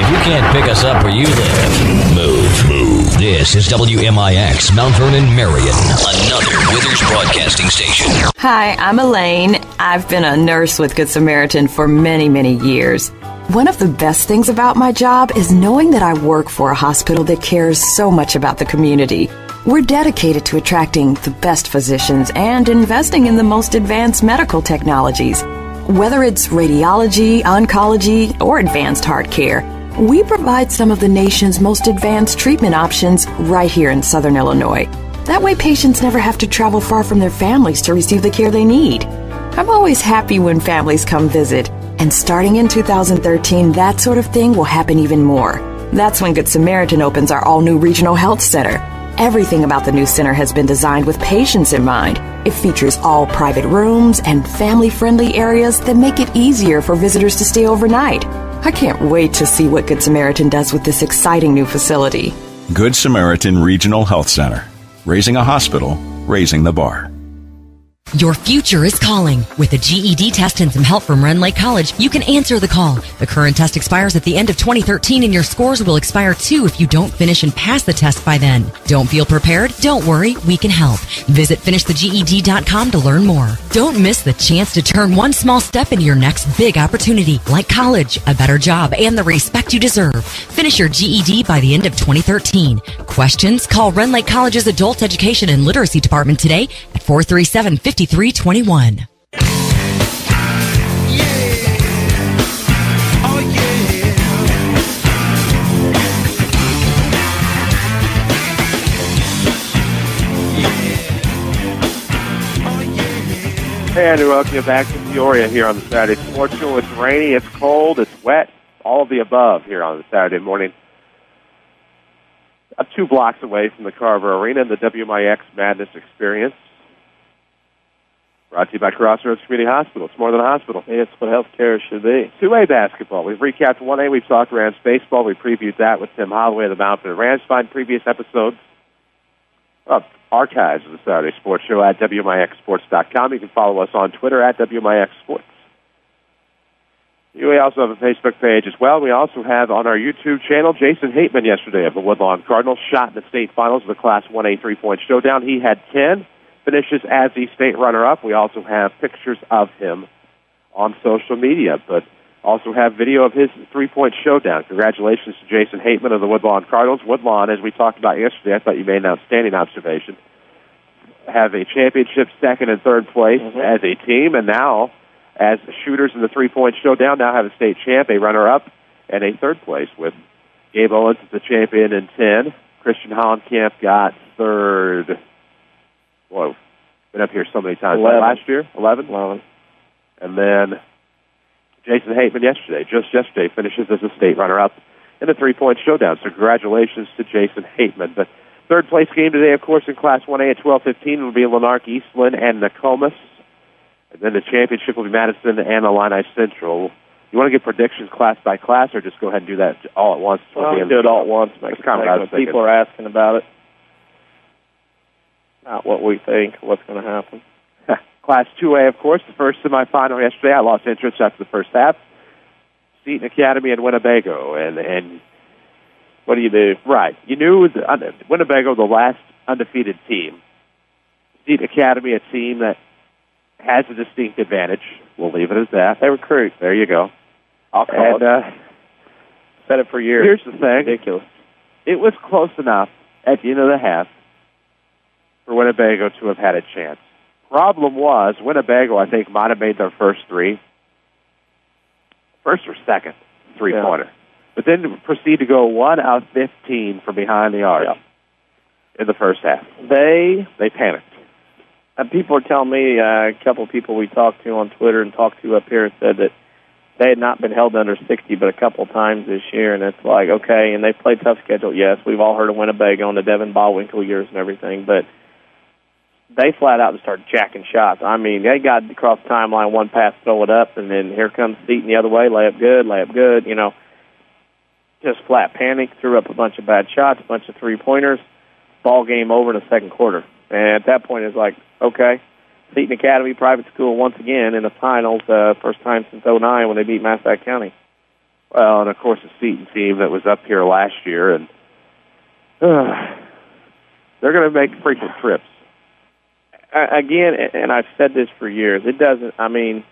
If you can't pick us up where you live, move. This is WMIX, Mount Vernon, Marion, another Withers Broadcasting Station. Hi, I'm Elaine. I've been a nurse with Good Samaritan for many, many years. One of the best things about my job is knowing that I work for a hospital that cares so much about the community. We're dedicated to attracting the best physicians and investing in the most advanced medical technologies. Whether it's radiology, oncology, or advanced heart care, we provide some of the nation's most advanced treatment options right here in Southern Illinois. That way patients never have to travel far from their families to receive the care they need. I'm always happy when families come visit, and starting in 2013, that sort of thing will happen even more. That's when Good Samaritan opens our all-new regional health center. Everything about the new center has been designed with patients in mind. It features all private rooms and family-friendly areas that make it easier for visitors to stay overnight. I can't wait to see what Good Samaritan does with this exciting new facility. Good Samaritan Regional Health Center. Raising a hospital, raising the bar. Your future is calling. With a GED test and some help from Rend Lake College, you can answer the call. The current test expires at the end of 2013, and your scores will expire too if you don't finish and pass the test by then. Don't feel prepared? Don't worry, we can help. Visit finishtheged.com to learn more. Don't miss the chance to turn one small step into your next big opportunity, like college, a better job, and the respect you deserve. Finish your GED by the end of 2013. Questions? Call Rend Lake College's Adult Education and Literacy Department today at 437-5321. And we welcome you back to Peoria here on the Saturday Sports Show. It's rainy, it's cold, it's wet, all of the above here on the Saturday morning. 2 blocks away from the Carver Arena and the WMIX Madness Experience. Brought to you by Crossroads Community Hospital. It's more than a hospital. It's what healthcare should be. 2A basketball. We've recapped 1A. We've talked Rams baseball. We previewed that with Tim Holloway of the Mount Vernon Rams. Find previous episodes of archives of the Saturday Sports Show at WMIXSports.com. You can follow us on Twitter at WMIXSports. We also have a Facebook page as well. We also have on our YouTube channel Jason Hateman yesterday of the Woodlawn Cardinals, shot in the state finals of the Class 1A three-point showdown. He had 10. Finishes as the state runner-up. We also have pictures of him on social media, but also have video of his three-point showdown. Congratulations to Jason Hateman of the Woodlawn Cardinals. Woodlawn, as we talked about yesterday, I thought you made an outstanding observation, have a championship second and third place as a team, and now, as shooters in the three-point showdown, now have a state champ, a runner-up, and a third place with Gabe Owens as the champion in 10. Christian Hollenkamp got third. Whoa, been up here so many times. 11. Last year, 11? 11. And then Jason Hateman just yesterday, finishes as a state runner-up in the three-point showdown. So congratulations to Jason Hateman. The third place game today, of course, in Class 1A at 12:15 will be Lanark, Eastland, and Nokomis. And then the championship will be Madison and Illini Central. You want to get predictions class by class, or just go ahead and do that all at once? Well, do it all at once. That's kind of what I was thinking. People are asking about it. Not what we think, what's going to happen. Class 2A, of course, the first semifinal yesterday. I lost interest after the first half. Seton Academy and Winnebago. And what do you do? Right. You knew Winnebago, the last undefeated team. Seton Academy, a team that has a distinct advantage. We'll leave it as that. They recruit. There you go. I'll call it. Said it for years. Here's the thing. Ridiculous. It was close enough at the end of the half for Winnebago to have had a chance. Problem was, Winnebago, I think, might have made their first 3. first or second three-pointer. But then proceed to go 1 of 15 from behind the arc in the first half. They panicked. People are telling me, a couple of people we talked to on Twitter and talked to up here said that they had not been held under 60 but a couple of times this year, and it's like, okay, and they played tough schedule. Yes, we've all heard of Winnebago and the Devin Ballwinkle years and everything, but they flat out started jacking shots. I mean, they got across the timeline, one pass, throw it up, and then here comes Seton the other way, lay up good, you know. Just flat panic, threw up a bunch of bad shots, a bunch of three-pointers, ball game over in the second quarter. And at that point, it's like, okay, Seton Academy private school once again in the finals, first time since 2009 when they beat Massac County. Well, and of course the Seton team that was up here last year, and they're going to make frequent trips. Again, and I've said this for years, it doesn't, I mean,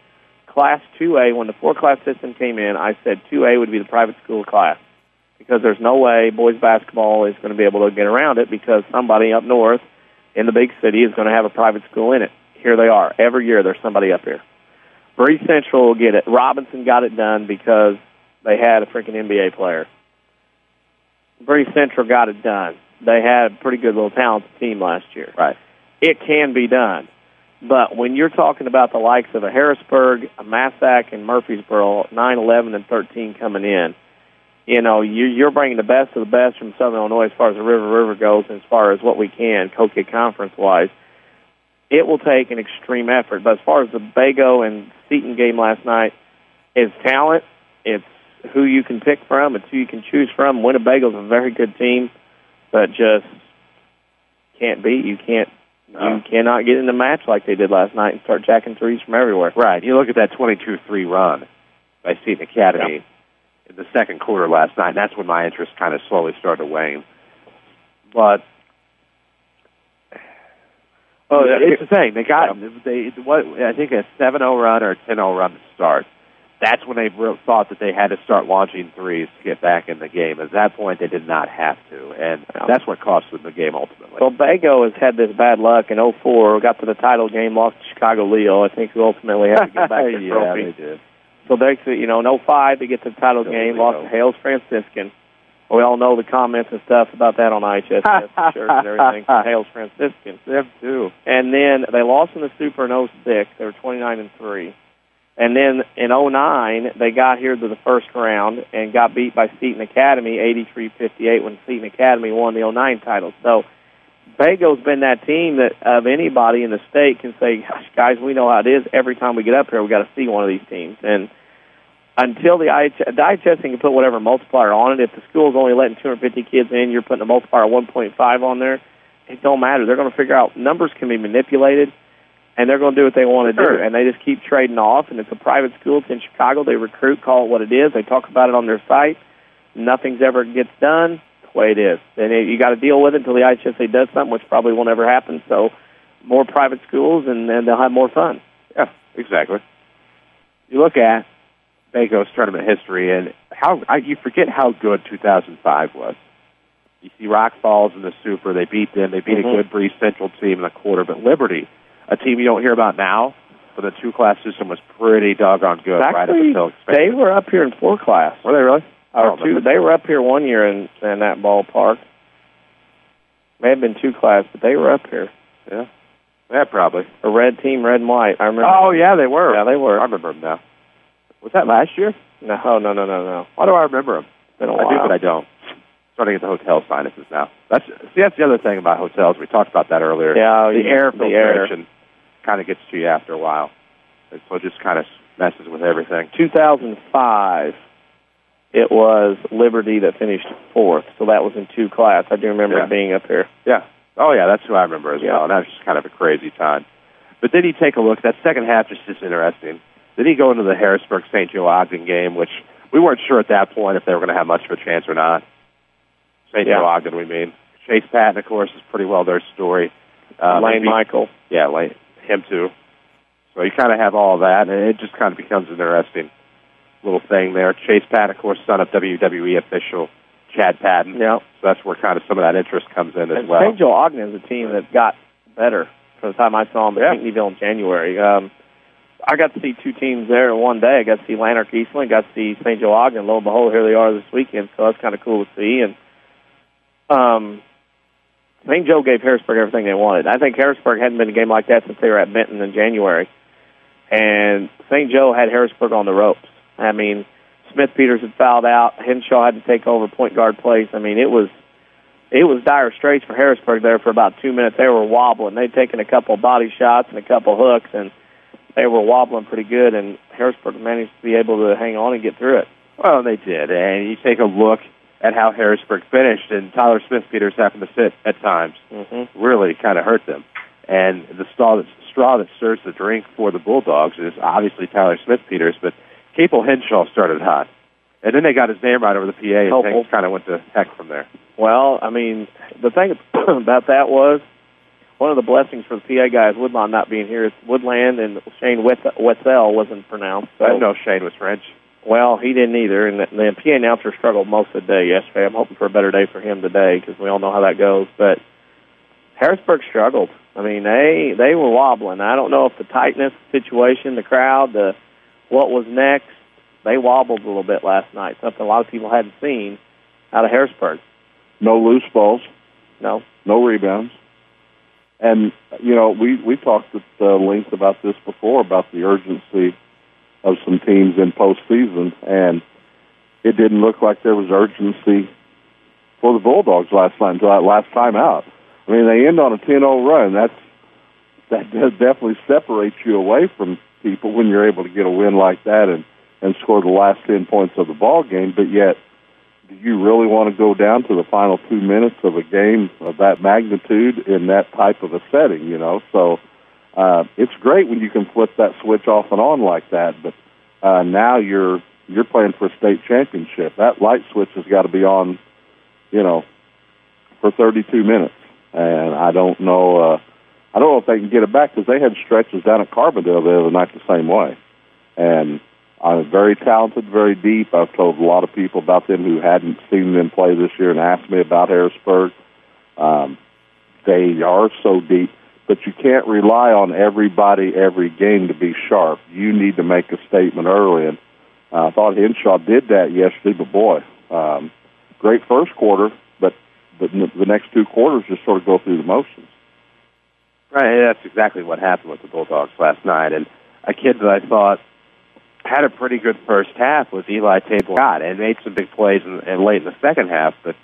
Class 2A, when the four-class system came in, I said 2A would be the private school class because there's no way boys basketball is going to be able to get around it because somebody up north in the big city is going to have a private school in it. Here they are. Every year there's somebody up here. Breeze Central will get it. Robinson got it done because they had a freaking NBA player. Breeze Central got it done. They had a pretty good little talented team last year. Right. It can be done. But when you're talking about the likes of a Harrisburg, a Massac, and Murfreesboro, 9, 11, and 13 coming in, you know, you're bringing the best of the best from Southern Illinois as far as the River goes and as far as what we can, COCA conference-wise. It will take an extreme effort. But as far as the Bago and Seton game last night, it's talent, it's who you can pick from, it's who you can choose from. Winnebago's a very good team, but just can't beat. You cannot get in the match like they did last night and start jacking threes from everywhere. Right. You look at that 22-3 run by Seton Academy in the second quarter last night, and that's when my interest kind of slowly started to wane. But it's the thing. They got I think a 7-0 run or a 10-0 run to start. That's when they thought that they had to start launching threes to get back in the game. At that point, they did not have to, and that's what cost them the game ultimately. Well, Bago has had this bad luck in 2004, got to the title game, lost to Chicago Leo. I think who ultimately had to get back their trophy. Yeah, they did. So they, in 2005, they get to the title game, lost to Hales Franciscan. We all know the comments and stuff about that on IHSA shirts and everything from Hales Franciscan. Them too. And then they lost in the Super in 2006. They were 29-3. And then in 2009, they got here to the first round and got beat by Seton Academy 83-58 when Seton Academy won the 2009 title. So Bago's been that team that of anybody in the state can say, gosh, guys, we know how it is. Every time we get up here, we got to see one of these teams. And until the IHSA can put whatever multiplier on it, if the school's only letting 250 kids in, you're putting a multiplier of 1.5 on there, it don't matter. They're going to figure out numbers can be manipulated. And they're going to do what they want to do. And they just keep trading off. And it's a private school. It's in Chicago. They recruit, call it what it is. They talk about it on their site. Nothing's ever gets done. It's the way it is. And you got to deal with it until the IHSA does something, which probably will never happen. So more private schools, and they'll have more fun. Yeah, exactly. You look at Bago's tournament history, and you forget how good 2005 was. You see Rock Falls in the Super. They beat them. They beat a good Breeze Central team in the quarter. But Liberty, a team you don't hear about now, but the two-class system was pretty doggone good. Actually, right up until expansion. They were up here in four-class. Were they really? They were up here one year in that ballpark. May have been two-class, but they were up here. Yeah, probably. A red team, red and white. I remember. Oh, yeah, they were. Yeah, they were. I remember them now. Was that last year? No. Why do I remember them? It's been a while. I do, but I don't. Starting to get the hotel sinuses now. That's the other thing about hotels. We talked about that earlier. Yeah, the air filtration kind of gets to you after a while. And so it just kind of messes with everything. 2005, it was Liberty that finished fourth, so that was in two-class. I do remember it being up here. Yeah. Oh, yeah, that's who I remember as well. And that was just kind of a crazy time. But then you take a look. That second half just is interesting. Then you go into the Harrisburg-St. Joe Ogden game, which we weren't sure at that point if they were going to have much of a chance or not. St. Joe Ogden, we mean. Chase Patton, of course, is pretty well their story. Lane Michael. Yeah, him too. So you kind of have all that, and it just kind of becomes an interesting little thing there. Chase Patton, of course, son of WWE official Chad Patton. Yeah. So that's where kind of some of that interest comes in as well. St. Joe Ogden is a team that got better from the time I saw them at Pinckneyville in January. I got to see two teams there in one day. I got to see Lanark Eastland, got to see St. Joe Ogden. Lo and behold, here they are this weekend, so that's kind of cool to see. And St. Joe gave Harrisburg everything they wanted. I think Harrisburg hadn't been a game like that since they were at Benton in January. And St. Joe had Harrisburg on the ropes. I mean, Smith-Peters had fouled out. Henshaw had to take over point guard place. I mean, it was dire straits for Harrisburg there for about 2 minutes. They were wobbling. They'd taken a couple body shots and a couple hooks, and they were wobbling pretty good, and Harrisburg managed to be able to hang on and get through it. Well, they did. And you take a look at how Harrisburg finished, and Tyler Smith-Peters happened to sit at times. Really kind of hurt them. And the straw that stirs the drink for the Bulldogs is obviously Tyler Smith-Peters, but Capel Henshaw started hot. And then they got his name right over the PA, and things kind of went to heck from there. Well, I mean, the thing about that was one of the blessings for the PA guys, Woodlawn not being here, is Woodland and Shane Wetzel wasn't pronounced. So. I didn't know Shane was French. Well, he didn't either, and the PA announcer struggled most of the day yesterday. I'm hoping for a better day for him today because we all know how that goes. But Harrisburg struggled. I mean, they were wobbling. I don't know if the tightness situation, the crowd, what was next, they wobbled a little bit last night, something a lot of people hadn't seen out of Harrisburg. No loose balls. No. No rebounds. And, you know, we talked at length about this before, about the urgency of some teams in postseason, and it didn't look like there was urgency for the Bulldogs last night until that last time out. I mean, they end on a 10-0 run. That definitely separates you away from people when you're able to get a win like that and score the last 10 points of the ball game, but yet do you really want to go down to the final 2 minutes of a game of that magnitude in that type of a setting, you know? So it's great when you can flip that switch off and on like that, but now you're playing for a state championship. That light switch has got to be on, you know, for 32 minutes. And I don't know if they can get it back because they had stretches down at Carbondale the other night the same way. And very talented, very deep. I've told a lot of people about them who hadn't seen them play this year and asked me about Harrisburg. They are so deep, but you can't rely on everybody every game to be sharp. You need to make a statement early, and I thought Henshaw did that yesterday, but boy, great first quarter, but the next two quarters just sort of go through the motions. Right, that's exactly what happened with the Bulldogs last night, and a kid that I thought had a pretty good first half was Eli Table Scott, and made some big plays and late in the second half. But,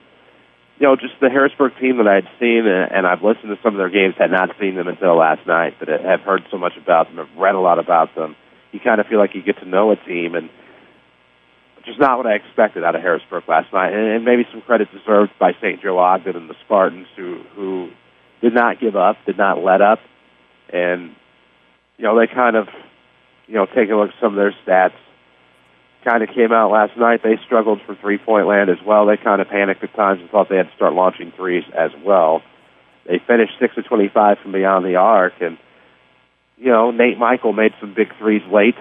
you know, just the Harrisburg team that I had seen, and I've listened to some of their games, had not seen them until last night, but have heard so much about them, have read a lot about them. You kind of feel like you get to know a team, and just not what I expected out of Harrisburg last night. And maybe some credit deserved by St. Joe Ogden and the Spartans, who did not give up, did not let up, and, you know, they kind of, you know, take a look at some of their stats. Kind of came out last night. They struggled for three-point land as well. They kind of panicked at times and thought they had to start launching threes as well. They finished 6 of 25 from beyond the arc, and, you know, Nate Michael made some big threes late,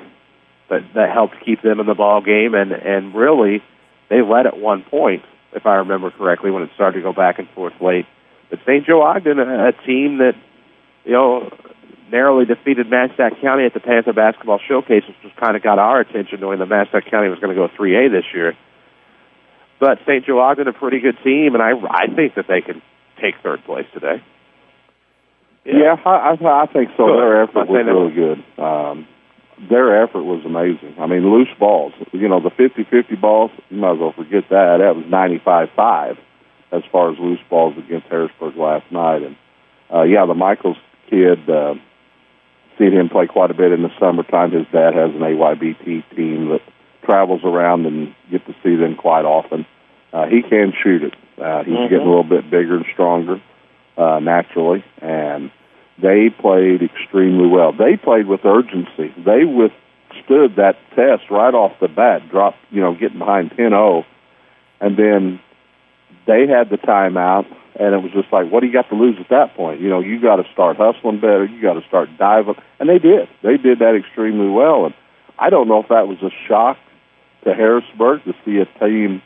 but that helped keep them in the ball game, and really, they led at 1 point, if I remember correctly, when it started to go back and forth late. But St. Joe Ogden, a team that, you know, narrowly defeated Massac County at the Panther Basketball Showcase, which just kind of got our attention, knowing that Massac County was going to go 3A this year. But St. Joe Ogden, a pretty good team, and I think that they can take third place today. Yeah, I think so. Their effort was really good. Their effort was amazing. I mean, loose balls. You know, the 50-50 balls, you might as well forget that. That was 95-5 as far as loose balls against Harrisburg last night. And, the Michaels kid, seen him play quite a bit in the summertime. His dad has an AYBT team that travels around and get to see them quite often. He can shoot it. He's getting a little bit bigger and stronger naturally, and they played extremely well. They played with urgency. They withstood that test right off the bat, getting behind 10-0, and then they had the timeout, and it was just like, what do you got to lose at that point? You know, you got to start hustling better. You got to start diving, and they did. They did that extremely well, and I don't know if that was a shock to Harrisburg to see a team,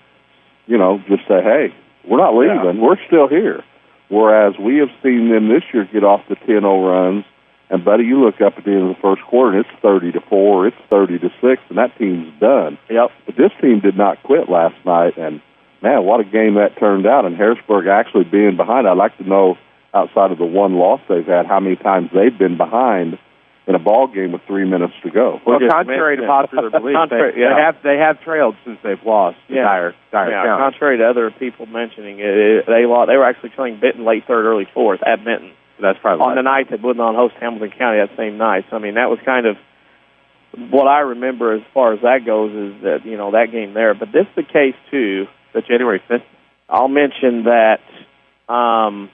you know, just say, hey, we're not leaving. We're still here. Whereas we have seen them this year get off the 10-0 runs And, buddy, you look up at the end of the first quarter, and it's 30-4, it's 30-6, and that team's done. Yep. But this team did not quit last night, and, man, what a game that turned out. And Harrisburg actually being behind, I'd like to know, outside of the one loss they've had, how many times they've been behind in a ball game with 3 minutes to go. Well, contrary to popular belief, they have trailed since they've lost. Dire count. Contrary to other people mentioning it, they were actually playing Benton late third, early fourth at Benton. That's probably on the night that Woodlawn host Hamilton County that same night. So, I mean, that was kind of what I remember as far as that goes, is that, that game there. But this is the case, too. The January 5th. I'll mention that I'll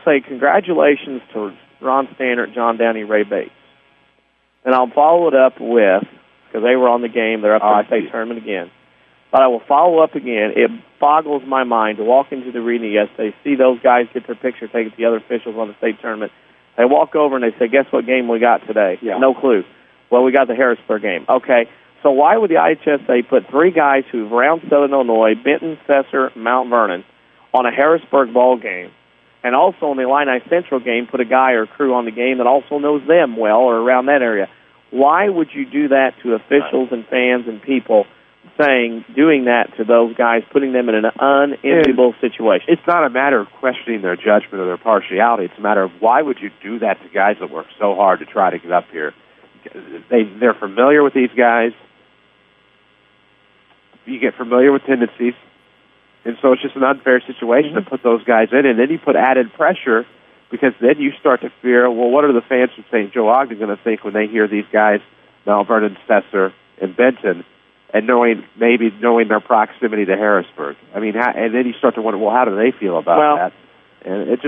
say congratulations to Ron Stannard, John Downey, Ray Bates. And I'll follow it up with, because they were on the game, they're up in the state tournament again. But I will follow up again. It boggles my mind to walk into the arena yesterday, see those guys get their picture taken with the other officials on the state tournament. They walk over and they say, guess what game we got today? Yeah. No clue. Well, we got the Harrisburg game. Okay, so why would the IHSA put three guys who've around Southern Illinois, Benton, Cesar, Mount Vernon, on a Harrisburg ball game, and also in the Illini Central game put a guy or crew on the game that also knows them well or around that area? Why would you do that to officials and fans and people, doing that to those guys, putting them in an unenviable situation? It's not a matter of questioning their judgment or their partiality. It's a matter of why would you do that to guys that work so hard to try to get up here? They're familiar with these guys. You get familiar with tendencies. And so it's just an unfair situation to put those guys in. And then you put added pressure, because then you start to fear, well, what are the fans from St. Joe Ogden going to think when they hear these guys, Mount Vernon, Cesar, and Benton, and knowing their proximity to Harrisburg? I mean, and then you start to wonder, well, how do they feel about that? And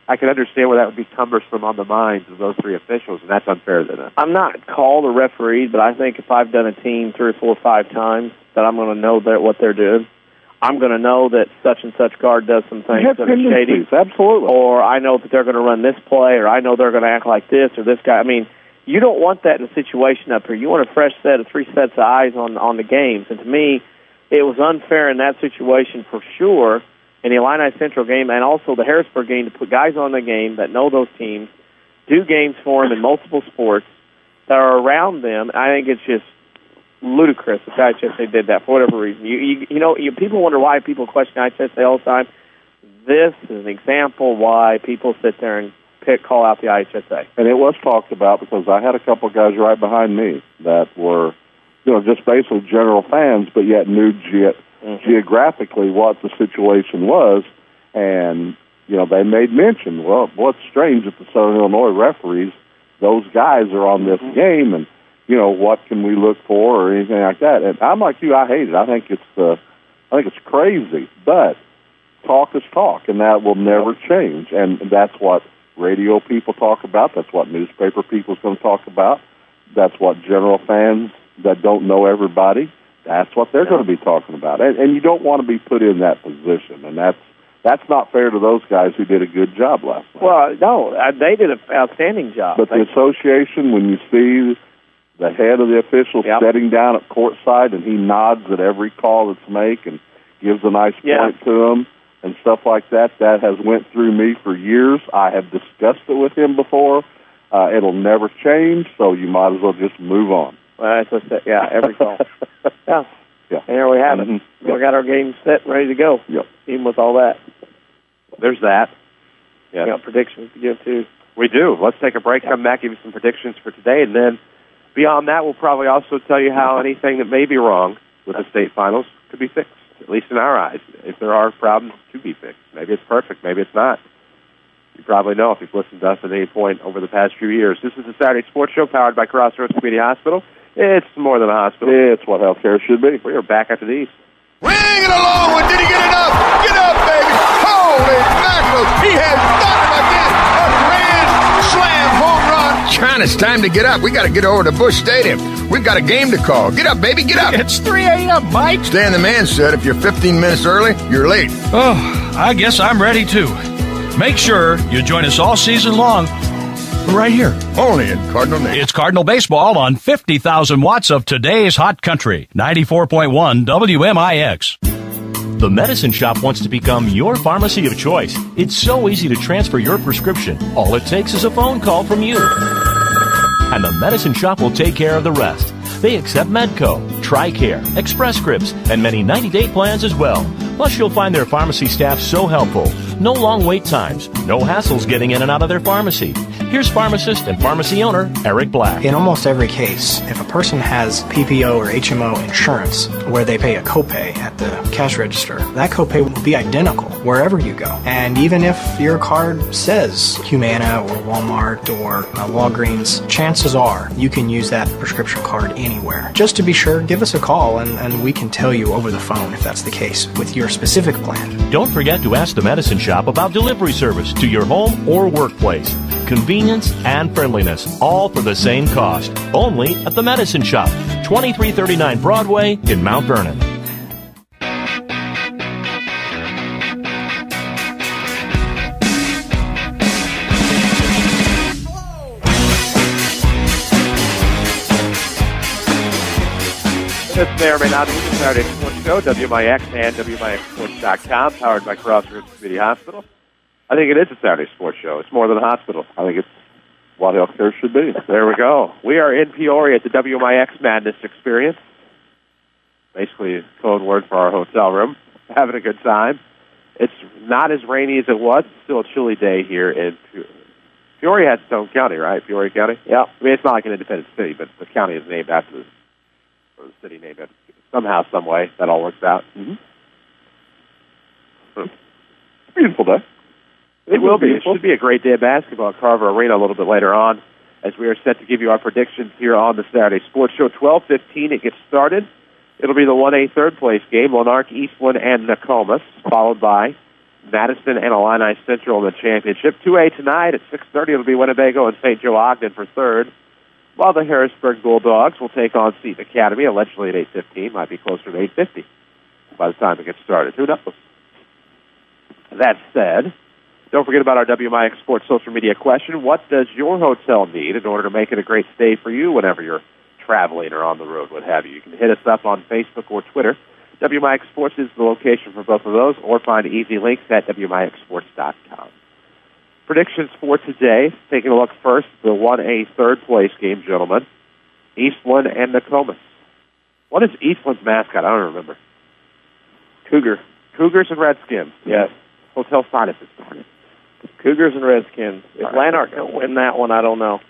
I can understand where that would be cumbersome on the minds of those three officials, and that's unfair to them. I'm not called a referee, but I think if I've done a team 3 or 4 or 5 times, that I'm going to know what they're doing. I'm going to know that such and such guard does some things that are shady. Absolutely. Or I know that they're going to run this play, or I know they're going to act like this, or this guy. I mean, you don't want that in a situation up here. You want a fresh set of 3 sets of eyes on the games. And to me, it was unfair in that situation for sure, in the Illini Central game and also the Harrisburg game, to put guys on the game that know those teams, do games for them in multiple sports that are around them. I think it's just ludicrous if IHSA did that for whatever reason. People wonder why people question IHSA all the time. This is an example why people sit there and call out the IHSA. And it was talked about, because I had a couple of guys right behind me that were, just basically general fans, but yet knew geographically what the situation was. And, they made mention, well, what's strange that the Southern Illinois referees, those guys are on this game, and, what can we look for or anything like that. And I'm like you, I hate it. I think it's crazy. But talk is talk, and that will never change. And that's what radio people talk about. That's what newspaper people's going to talk about. That's what general fans that don't know everybody, that's what they're going to be talking about. And you don't want to be put in that position. And that's not fair to those guys who did a good job last night. Well, no, they did an outstanding job. But the association, when you see the head of the official sitting down at courtside and he nods at every call that's made and gives a nice point to them and stuff like that, that has went through me for years. I have discussed it with him before. It'll never change, so you might as well just move on. Well, that's what, every call. Yeah. And there we have it. We got our game set and ready to go. Yep. Even with all that. There's that. Yeah. We got predictions to give, too. We do. Let's take a break, come back, give you some predictions for today, and then beyond that, we'll probably also tell you how anything that may be wrong with the state finals could be fixed, at least in our eyes, if there are problems to be fixed. Maybe it's perfect, maybe it's not. You probably know if you've listened to us at any point over the past few years. This is the Saturday Sports Show powered by Crossroads Community Hospital. It's more than a hospital. It's what healthcare should be. We are back after these. Ring it along one. Did he get enough? Get up, baby. Holy mackerel. He has done it again. A grand slam home run. John, it's time to get up. We got to get over to Busch Stadium. We've got a game to call. Get up, baby. Get up. It's 3 a.m., Mike. Stan the man said if you're 15 minutes early, you're late. Oh, I guess I'm ready, too. Make sure you join us all season long right here. Only in Cardinal Nation. It's Cardinal Baseball on 50,000 watts of today's hot country. 94.1 WMIX. The Medicine Shop wants to become your pharmacy of choice. It's so easy to transfer your prescription. All it takes is a phone call from you. And the Medicine Shop will take care of the rest. They accept Medco, TRICARE, Express Scripts, and many 90-day plans as well. Plus, you'll find their pharmacy staff so helpful. No long wait times, no hassles getting in and out of their pharmacy. Here's pharmacist and pharmacy owner Eric Black. In almost every case, if a person has PPO or HMO insurance where they pay a copay at the cash register, that copay will be identical wherever you go. And even if your card says Humana or Walmart or Walgreens, chances are you can use that prescription card anywhere. Just to be sure, give us a call and we can tell you over the phone if that's the case with your specific plan. Don't forget to ask the Medicine Shop about delivery service to your home or workplace. Convenience and friendliness, all for the same cost. Only at the Medicine Shop, 2339 Broadway in Mount Vernon. This may or may not be the Saturday Sports Show, WMIX and WMIXSports.com, powered by Crossroads Community Hospital. I think it is a Saturday Sports Show. It's more than a hospital. I think it's what healthcare should be. There we go. We are in Peoria at the WMIX Madness Experience. Basically a code word for our hotel room. Having a good time. It's not as rainy as it was. It's still a chilly day here in Peoria. Has its own county, right? Peoria County? Yeah. I mean, it's not like an independent city, but the county is named after the city named after somehow, some way. That all works out. Mm-hmm. Beautiful day. It will be. It should be a great day of basketball at Carver Arena a little bit later on as we are set to give you our predictions here on the Saturday Sports Show. 12:15 it gets started. It'll be the 1A third place game, Lanark, Eastland, and Nokomis, followed by Madison and Illini Central in the championship. 2A tonight at 6:30 it'll be Winnebago and St. Joe Ogden for third, while the Harrisburg Bulldogs will take on Seton Academy, allegedly at 8:15, might be closer to 8:50 by the time it gets started. Who knows? That said, don't forget about our WMIX Sports social media question. What does your hotel need in order to make it a great stay for you whenever you're traveling or on the road, what have you? You can hit us up on Facebook or Twitter. WMIX Sports is the location for both of those, or find easy links at WMIXSports.com. Predictions for today, taking a look first, the 1A third place game, gentlemen. Eastland and Nokomis. What is Eastland's mascot? I don't remember. Cougar. Cougars and Redskins. Yes. Hotel sinuses, darn it. Cougars and Redskins. If Lanark don't win that one, I don't know.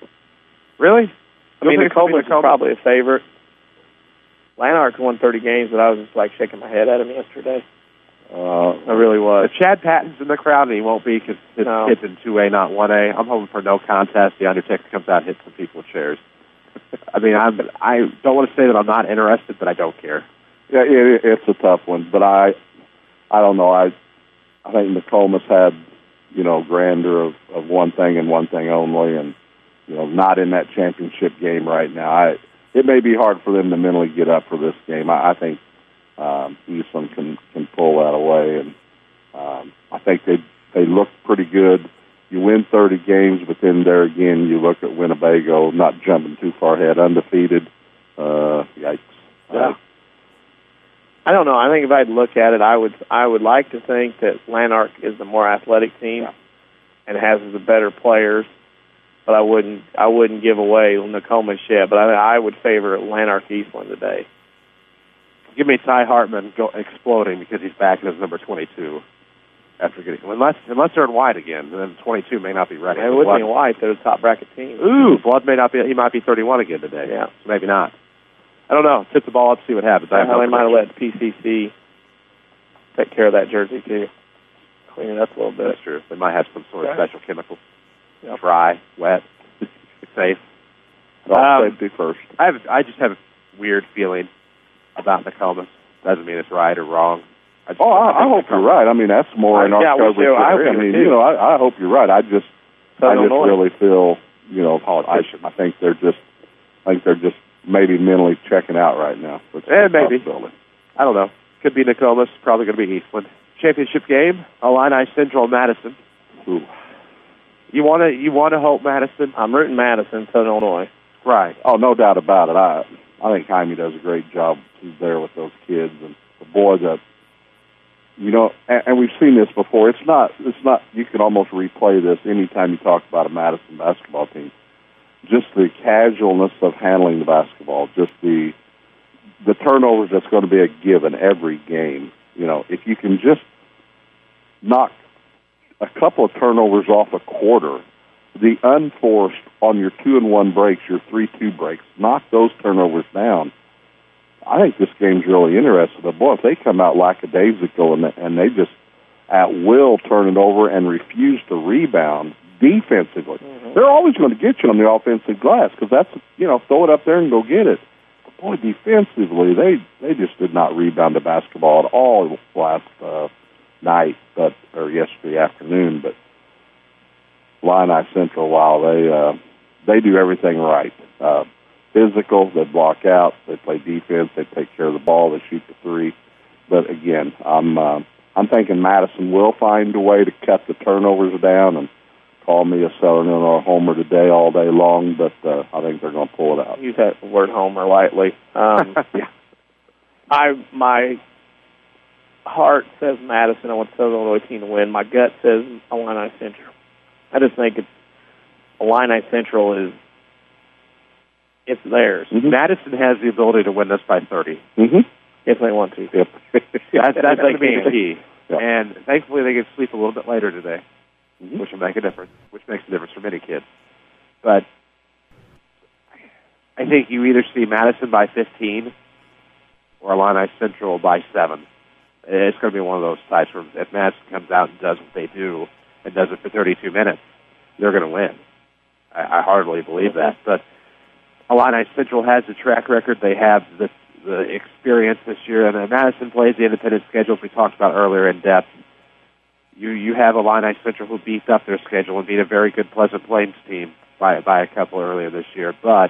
Really? I mean, Nokomis is probably a favorite. Lanark's won 30 games, but I was just like shaking my head at him yesterday. I really was. If Chad Patton's in the crowd, and he won't be because his kid's in 2A, not 1A. I'm hoping for no contest. The Undertaker comes out and hits some people with chairs. I mean, I don't want to say that I'm not interested, but I don't care. Yeah, it's a tough one, but I don't know. I think Nokomis had, grandeur of one thing and one thing only, and not in that championship game right now. It may be hard for them to mentally get up for this game. I think Eastland can pull that away, and I think they look pretty good. You win 30 games, but then there again, you look at Winnebago, not jumping too far ahead, undefeated. Yikes! Yeah. I don't know. I think if I'd look at it, I would like to think that Lanark is the more athletic team and has the better players, but I wouldn't give away Nokomis yet. But I would favor Lanark Eastland today. Give me Ty Hartman exploding because he's back in his number 22 after getting unless they're in white again, then 22 may not be ready. It would be in white. They're the top bracket team. Ooh, Blood may not be. He might be 31 again today. Yeah, so maybe not. I don't know. Tip the ball up, see what happens. They might have let PCC take care of that jersey too, clean it up a little bit. That's true. They might have some sort of special chemicals. Yep. Dry, wet, safe. Safety first. I just have a weird feeling about Nokomis. Doesn't mean it's right or wrong. I hope you're right. I mean, that's more in our coverage. I hope you're right. I just really feel, I think they're just maybe mentally checking out right now. Maybe. I don't know. Could be Nokomis. Probably going to be Eastland. Championship game, Illini Central Madison. Ooh. You want to hope Madison? I'm rooting Madison, Southern Illinois. Right. Oh, no doubt about it. I think Jaime does a great job there with those kids, and the boy that and we've seen this before. It's not. You can almost replay this anytime you talk about a Madison basketball team. Just the casualness of handling the basketball, just the turnovers that's going to be a given every game. If you can just knock a couple of turnovers off a quarter, the unforced on your 2-and-1 breaks, your 3-2 breaks, knock those turnovers down. I think this game's really interesting. But boy, if they come out lackadaisical and they just at will turn it over and refuse to rebound defensively, they're always going to get you on the offensive glass because that's, throw it up there and go get it. But boy, defensively, they just did not rebound the basketball at all last night, or yesterday afternoon. But Illini Central, while they do everything right. Physical, they block out, they play defense, they take care of the ball, they shoot the three. But again, I'm thinking Madison will find a way to cut the turnovers down and call me a Southern Illinois homer today all day long, but I think they're going to pull it out. Use that word homer lightly. Yeah. My heart says Madison. I want the Southern Illinois team to win. My gut says Illini Central. I just think Illini Central it's theirs. Mm-hmm. Madison has the ability to win this by 30. Mm-hmm. If they want to. Yep. That's going to be the key. Yep. And thankfully they get to sleep a little bit later today, which will make a difference, which makes a difference for many kids. But I think you either see Madison by 15 or Illini Central by 7. It's going to be one of those types where if Madison comes out and does what they do and does it for 32 minutes, they're going to win. I hardly believe that. But Illini Central has the track record. They have the experience this year. And Madison plays the independent schedules we talked about earlier in depth. You have Illini Central who beat up their schedule and beat a very good Pleasant Plains team by a couple earlier this year. But,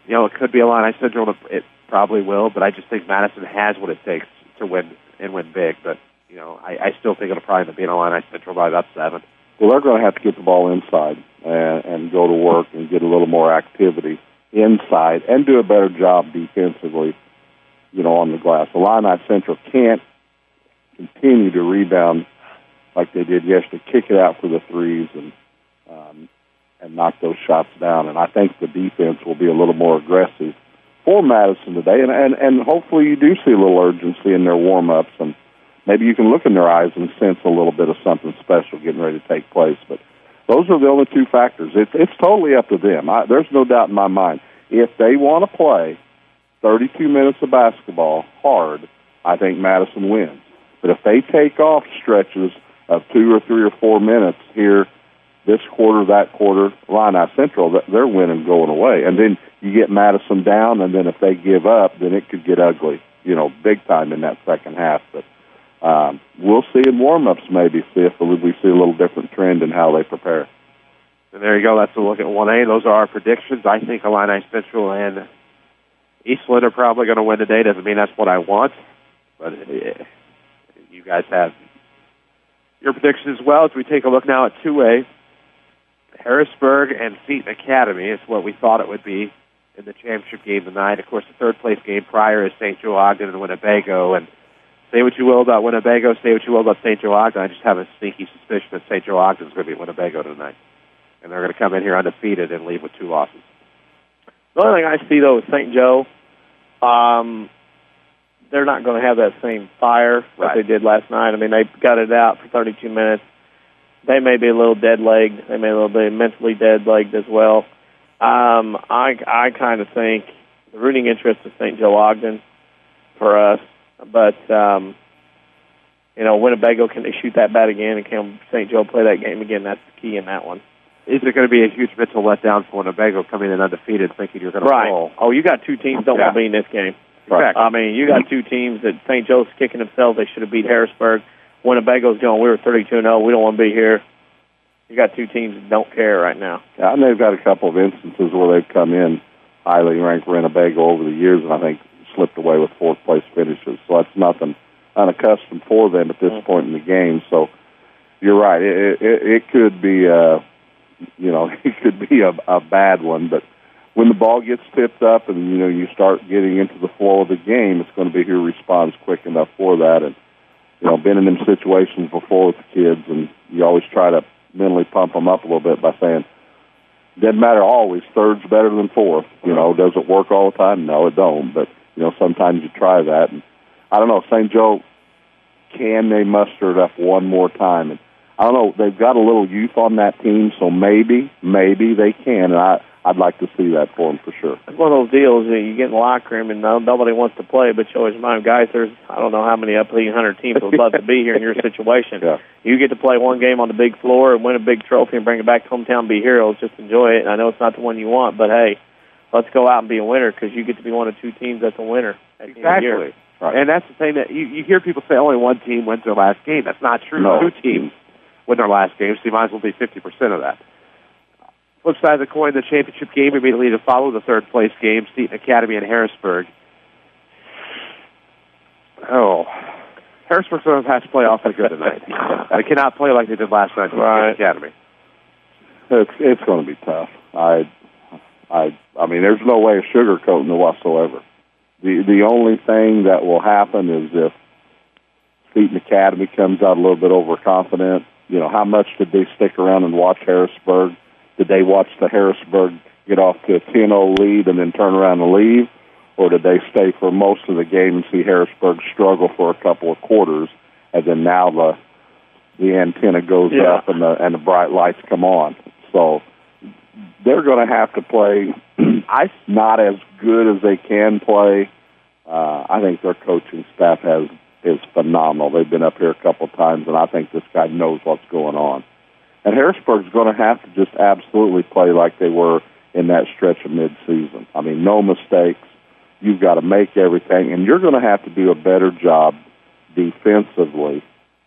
it could be Illini Central. It probably will. But I just think Madison has what it takes to win and win big. But, I still think it'll probably be an Illini Central by about 7. Well, they're going to have to get the ball inside and go to work and get a little more activity inside and do a better job defensively, on the glass. Illini Central can't continue to rebound like they did yesterday, kick it out for the threes and knock those shots down. And I think the defense will be a little more aggressive for Madison today. And hopefully you do see a little urgency in their warm-ups, and maybe you can look in their eyes and sense a little bit of something special getting ready to take place. But those are the only two factors. It's totally up to them. There's no doubt in my mind. If they want to play 32 minutes of basketball hard, I think Madison wins. But if they take off stretches of 2 or 3 or 4 minutes here, this quarter, that quarter, Illini Central, they're winning going away. And then you get Madison down, and then if they give up, then it could get ugly, big time in that second half. But we'll see in warm-ups maybe, see if we see a little different trend in how they prepare. And there you go. That's a look at 1A. Those are our predictions. I think Illini Central and Eastland are probably going to win today. Doesn't mean that's what I want, but you guys have your predictions as well. As we take a look now at 2A, Harrisburg and Seton Academy is what we thought it would be in the championship game tonight. Of course, the third-place game prior is St. Joe Ogden and Winnebago. And say what you will about Winnebago, say what you will about St. Joe Ogden. I just have a sneaky suspicion that St. Joe Ogden is going to beat Winnebago tonight. And they're going to come in here undefeated and leave with 2 losses. The only thing I see, though, with St. Joe, they're not going to have that same fire that they did last night. I mean, they got it out for 32 minutes. They may be a little dead-legged. They may be a little bit mentally dead-legged as well. I kind of think the rooting interest is St. Joe Ogden for us. But, Winnebago, can they shoot that bat again? And can St. Joe play that game again? That's the key in that one. Is it going to be a huge mental letdown for Winnebago coming in undefeated thinking you're going to roll? Oh, you got 2 teams don't want to be in this game. Right. I mean, you got 2 teams that St. Joe's kicking themselves. They should have beat Harrisburg. Winnebago's going, we were 32-0. We don't want to be here. You got 2 teams that don't care right now. Yeah, and they've got a couple of instances where they've come in highly ranked Winnebago over the years, and I think slipped away with 4th-place finishes. So that's nothing unaccustomed for them at this point in the game. So you're right. It could be, it could be a bad one. But when the ball gets tipped up and, you start getting into the flow of the game, it's going to be who responds quick enough for that. And been in them situations before with the kids, and you always try to mentally pump them up a little bit by saying, doesn't matter always, third's better than fourth. Does it work all the time? No, it don't. But, sometimes you try that. And I don't know, St. Joe, can they muster it up one more time? And I don't know, they've got a little youth on that team, so maybe they can. And I'd like to see that for them for sure. It's one of those deals that you get in the locker room and nobody wants to play, but you always remind them, guys, there's I don't know how many up 100 teams would love to be here in your situation. Yeah. You get to play one game on the big floor and win a big trophy and bring it back to hometown and be heroes. Just enjoy it. And I know it's not the one you want, but hey, let's go out and be a winner because you get to be one of two teams that's a winner. Exactly. Right. And that's the thing that you hear people say only one team wins their last game. That's not true. No. Two teams win their last game, so you might as well be 50% of that. Flip side of the coin, the championship game immediately to follow the third-place game, Seton Academy and Harrisburg. Harrisburg's going to have to play awfully good tonight. They cannot play like they did last night with Seton Academy. It's going to be tough. I mean, there's no way of sugarcoating it whatsoever. The only thing that will happen is if Seton Academy comes out a little bit overconfident. How much did they stick around and watch Harrisburg? Did they watch the Harrisburg get off to a 10-0 lead and then turn around and leave? Or did they stay for most of the game and see Harrisburg struggle for a couple of quarters, and then now the antenna goes up and the bright lights come on? So they're going to have to play not as good as they can play. I think their coaching staff is phenomenal. They've been up here a couple of times, and I think this guy knows what's going on. And Harrisburg's going to have to just absolutely play like they were in that stretch of midseason. I mean, no mistakes. You've got to make everything, and you're going to have to do a better job defensively.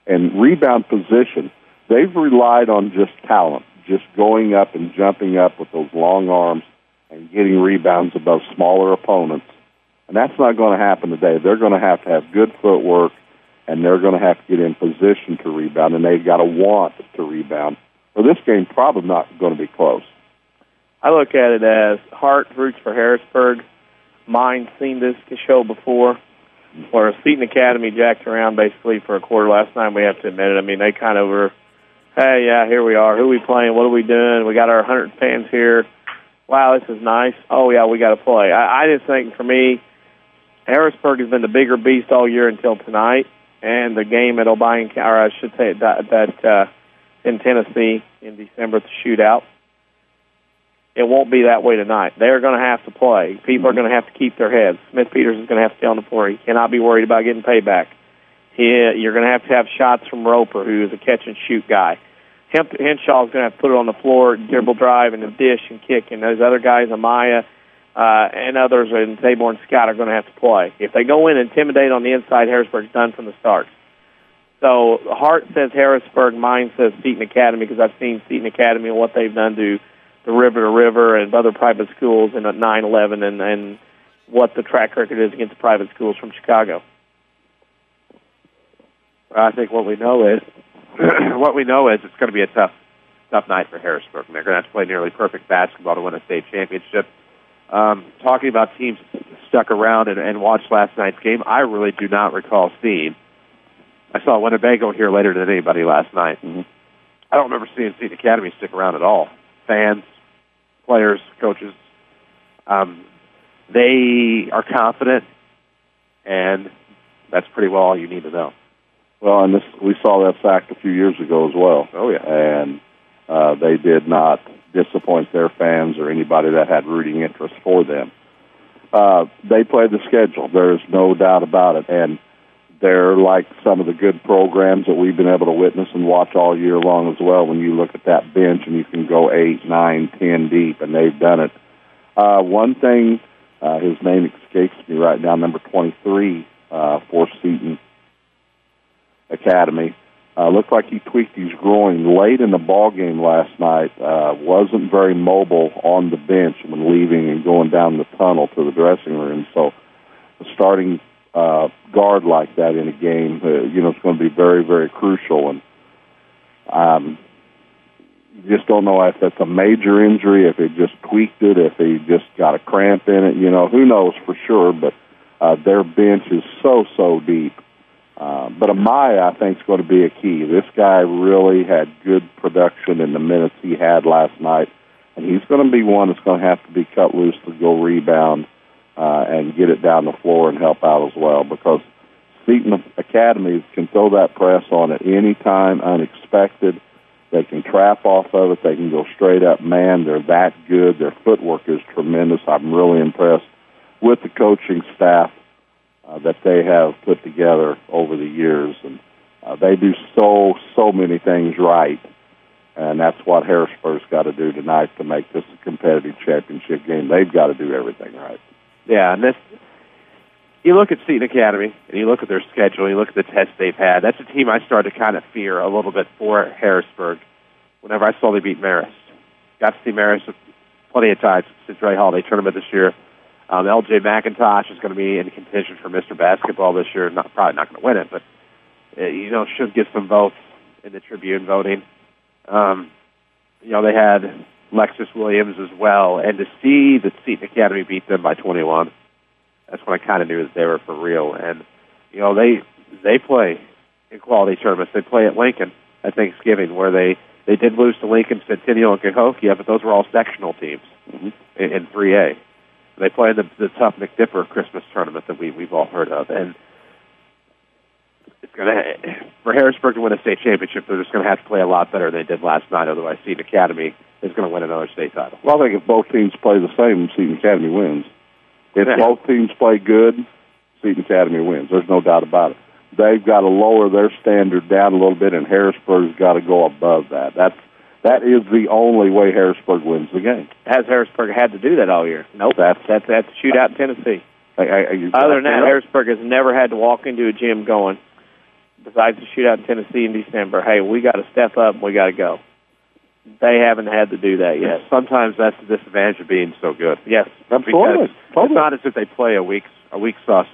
And rebound position, they've relied on just talent, just going up and jumping up with those long arms and getting rebounds above smaller opponents. And that's not going to happen today. They're going to have good footwork, and they're going to have to get in position to rebound, and they've got to want to rebound. So this game probably not going to be close. I look at it as Hart roots for Harrisburg. Mine's seen this show before, where Seton Academy jacked around basically for a quarter last night. We have to admit it. I mean, they kind of were, hey, yeah, here we are. Who are we playing? What are we doing? We got our 100 fans here. Wow, this is nice. Oh, yeah, we got to play. I just think, for me, Harrisburg has been the bigger beast all year until tonight, and the game at O'Brien, or I should say that in Tennessee in December at the shootout. It won't be that way tonight. They're going to have to play. People are going to have to keep their heads. Smith Peters is going to have to stay on the floor. He cannot be worried about getting payback. You're going to have shots from Roper, who is a catch-and-shoot guy. Henshaw is going to have to put it on the floor, dribble drive, and a dish and kick. And those other guys, Amaya and others, and Tabor and Scott, are going to have to play. If they go in and intimidate on the inside, Harrisburg's done from the start. So Hart says Harrisburg, mine says Seton Academy, because I've seen Seton Academy and what they've done to the River to River and other private schools in 9/11 and what the track record is against the private schools from Chicago. I think what we know is it's going to be a tough night for Harrisburg. And they're going to have to play nearly perfect basketball to win a state championship. Talking about teams stuck around and watched last night's game, I really do not recall seeing. I saw Winnebago here later than anybody last night. Mm-hmm. I don't remember seeing Seton Academy stick around at all. Fans, players, coaches, they are confident, and that's pretty well all you need to know. Well, and we saw that fact a few years ago as well. Oh, yeah. And they did not disappoint their fans or anybody that had rooting interest for them. They played the schedule. There is no doubt about it. And they're like some of the good programs that we've been able to witness and watch all year long as well. When you look at that bench and you can go 8, 9, 10 deep, and they've done it. One thing, his name escapes me right now, number 23 for Seton Academy. Looked like he tweaked his groin late in the ball game last night. Wasn't very mobile on the bench when leaving and going down the tunnel to the dressing room. So starting guard like that in a game, it's going to be very, very crucial. And you just don't know if that's a major injury, if he just tweaked it, if he just got a cramp in it. Who knows for sure. But their bench is so deep. But Amaya, I think, is going to be a key. This guy really had good production in the minutes he had last night, and he's going to be one that's going to have to be cut loose to go rebound and get it down the floor and help out as well, because Seton Academy can throw that press on at any time, unexpected. They can trap off of it. They can go straight up man. They're that good. Their footwork is tremendous. I'm really impressed with the coaching staff that they have put together over the years. And they do so many things right. And that's what Harrisburg's got to do tonight to make this a competitive championship game. They've got to do everything right. Yeah, and you look at Seton Academy, and you look at their schedule, you look at the tests they've had. That's a team I started to kind of fear a little bit for Harrisburg whenever I saw they beat Marist. Got to see Marist plenty of times since the Holiday Tournament this year. L.J. McIntosh is going to be in contention for Mr. Basketball this year. Probably not going to win it, but should get some votes in the Tribune voting. They had Lexus Williams as well, and to see the Seton Academy beat them by 21, that's when I kind of knew that they were for real. And they play in quality tournaments. They play at Lincoln at Thanksgiving, where they did lose to Lincoln, Centennial, and Cahokia, but those were all sectional teams in 3A. They play in the tough McDipper Christmas tournament that we've all heard of, and it's for Harrisburg to win a state championship, they're just going to have to play a lot better than they did last night. Otherwise, Seton Academy is going to win another state title. Well, I think if both teams play the same, Seton Academy wins. If both teams play good, Seton Academy wins. There's no doubt about it. They've got to lower their standard down a little bit, and Harrisburg's got to go above that. That is the only way Harrisburg wins the game. Has Harrisburg had to do that all year? Nope. That's a shootout in Tennessee. Other than that, Harrisburg has never had to walk into a gym going, besides the shootout in Tennessee in December, hey, we got to step up and we got to go. They haven't had to do that yet. Sometimes that's the disadvantage of being so good. Yes, absolutely. It's not as if they play a week's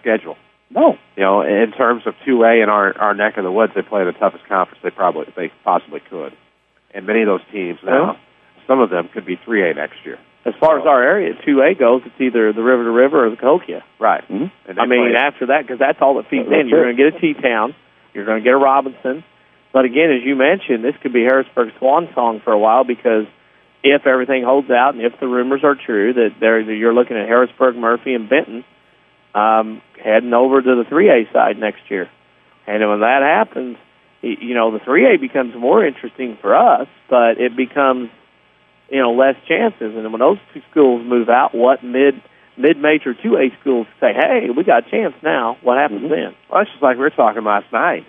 schedule. No. In terms of 2A in our neck of the woods, they play the toughest conference they possibly could. And many of those teams now, some of them could be 3A next year. As far as our area, 2A goes, it's either the River to River or the Cahokia. Right. Mm-hmm. And after that, because that's all that feeds in. You're going to get a T-Town. You're going to get a Robinson. But again, as you mentioned, this could be Harrisburg's swan song for a while, because if everything holds out and if the rumors are true that you're looking at Harrisburg, Murphy, and Benton heading over to the 3A side next year. And when that happens, the 3A becomes more interesting for us, but it becomes, less chances. And when those two schools move out, what mid-major 2A schools say, hey, we got a chance now, what happens then? Well, it's just like we were talking last night.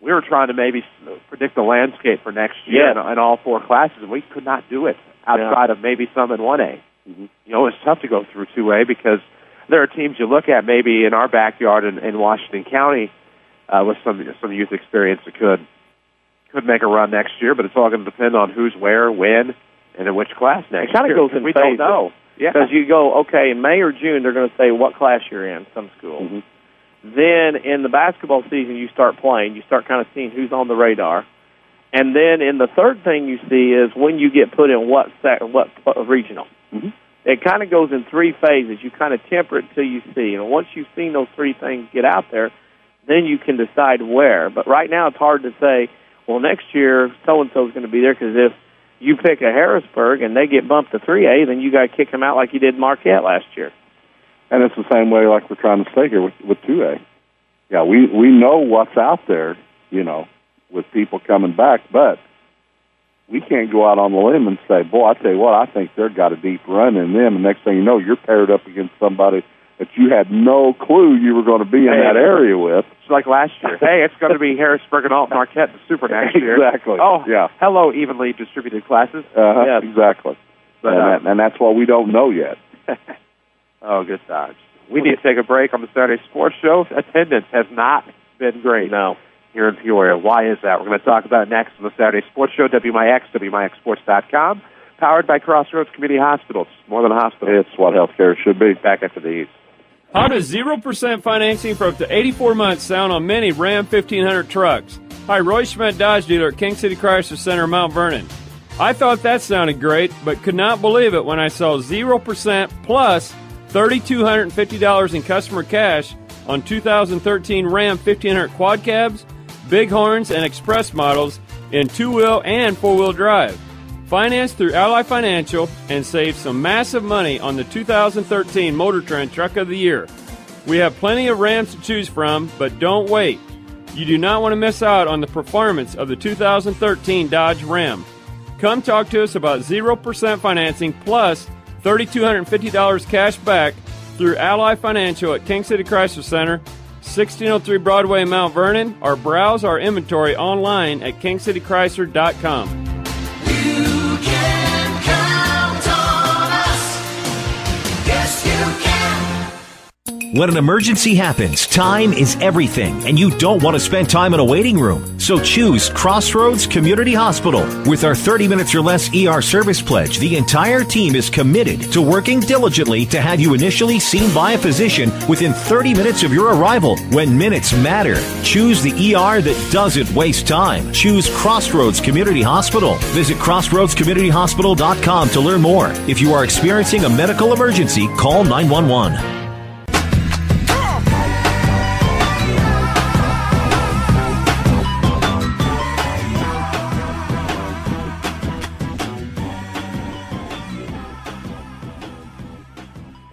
We were trying to maybe predict the landscape for next year in all four classes, and we could not do it outside of maybe some in 1A. Mm-hmm. It's tough to go through 2A because there are teams you look at maybe in our backyard in Washington County with some youth experience that could make a run next year, but it's all going to depend on who's where, when, and in which class next year. It kind of goes in we phases. Don't know. Because you go, okay, in May or June, they're going to say what class you're in, some schools. Mm-hmm. Then in the basketball season, you start playing. You start kind of seeing who's on the radar. And then in the third thing you see is when you get put in what regional. Mm-hmm. It kind of goes in three phases. You kind of temper it till you see. And once you've seen those three things get out there, then you can decide where. But right now it's hard to say, well, next year so-and-so is going to be there, because if you pick a Harrisburg and they get bumped to 3A, then you got to kick them out like you did Marquette last year. And it's the same way like we're trying to say here with 2A. Yeah, we know what's out there, with people coming back, but we can't go out on the limb and say, boy, I tell you what, I think they've got a deep run in them, and next thing you know, you're paired up against somebody that you had no clue you were going to be in that area with. It's like last year. Hey, it's going to be Harrisburg and Alton Marquette in the Super next year. Exactly. Oh, yeah. Hello, evenly distributed classes. Yes. Exactly. But, and that's what we don't know yet. Oh, good times. We need to take a break on the Saturday Sports Show. Attendance has not been great here in Peoria. Why is that? We're going to talk about it next on the Saturday Sports Show, WMIX, WMIXsports.com, powered by Crossroads Community Hospital. It's more than a hospital. It's what healthcare should be. Back after these. How does 0% financing for up to 84 months sound on many Ram 1500 trucks? Hi, Roy Schmidt, Dodge dealer at King City Chrysler Center, Mount Vernon. I thought that sounded great, but could not believe it when I saw 0% plus $3,250 in customer cash on 2013 Ram 1500 quad cabs, Bighorns, and Express models in two-wheel and four-wheel drive. Finance through Ally Financial and save some massive money on the 2013 Motor Trend Truck of the Year. We have plenty of Rams to choose from, but don't wait. You do not want to miss out on the performance of the 2013 Dodge Ram. Come talk to us about 0% financing plus $3,250 cash back through Ally Financial at King City Chrysler Center, 1603 Broadway, Mount Vernon, or browse our inventory online at kingcitychrysler.com. You can count on us. Yes, you can. When an emergency happens, time is everything, and you don't want to spend time in a waiting room. So choose Crossroads Community Hospital. With our 30 minutes or less ER service pledge, the entire team is committed to working diligently to have you initially seen by a physician within 30 minutes of your arrival. When minutes matter, choose the ER that doesn't waste time. Choose Crossroads Community Hospital. Visit crossroadscommunityhospital.com to learn more. If you are experiencing a medical emergency, call 911.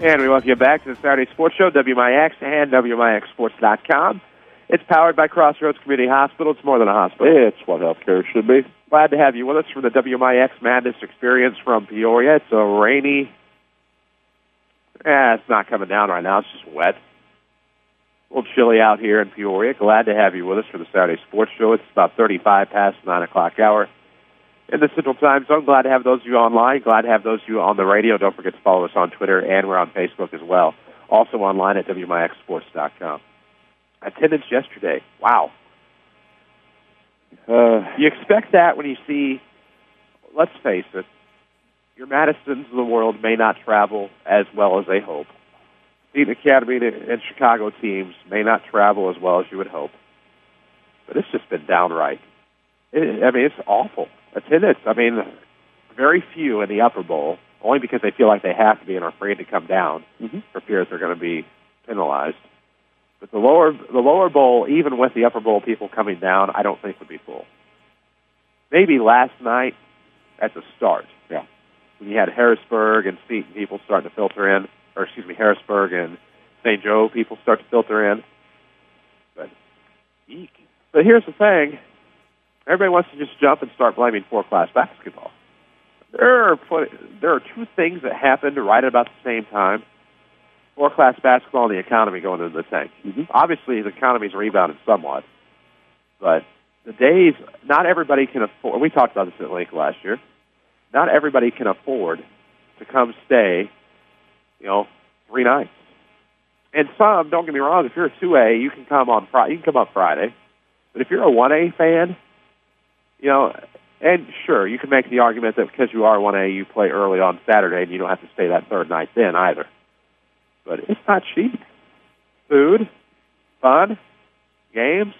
And we welcome you back to the Saturday Sports Show, WMIX and WMIXSports.com. It's powered by Crossroads Community Hospital. It's more than a hospital. It's what healthcare should be. Glad to have you with us for the WMIX Madness Experience from Peoria. It's a rainy... it's not coming down right now. It's just wet. A little chilly out here in Peoria. Glad to have you with us for the Saturday Sports Show. It's about 35 past 9 o'clock hour in the Central Time Zone. Glad to have those of you online. Glad to have those of you on the radio. Don't forget to follow us on Twitter, and we're on Facebook as well. Also online at WMIXSports.com. Attendance yesterday. Wow. You expect that when you see, let's face it, your Madisons of the world may not travel as well as they hope. Seton Academy and Chicago teams may not travel as well as you would hope. But it's just been downright. It's awful. Attendance, very few in the upper bowl, only because they feel like they have to be and are afraid to come down for fear that they're going to be penalized. But the lower bowl, even with the upper bowl people coming down, I don't think would be full. Maybe last night at the start, when you had Harrisburg and Seton people starting to filter in, Harrisburg and St. Joe people start to filter in. But here's the thing. Everybody wants to just jump and start blaming four-class basketball. There are two things that happened right about the same time. Four-class basketball and the economy going into the tank. Obviously, the economy's rebounded somewhat. But the days, not everybody can afford, we talked about this at length last year, not everybody can afford to come stay, 3 nights. And some, don't get me wrong, if you're a 2A, you can come on Friday. But if you're a 1A fan, and sure, you can make the argument that because you are 1A, you play early on Saturday and you don't have to stay that third night then either. But it's not cheap. Food, fun, games.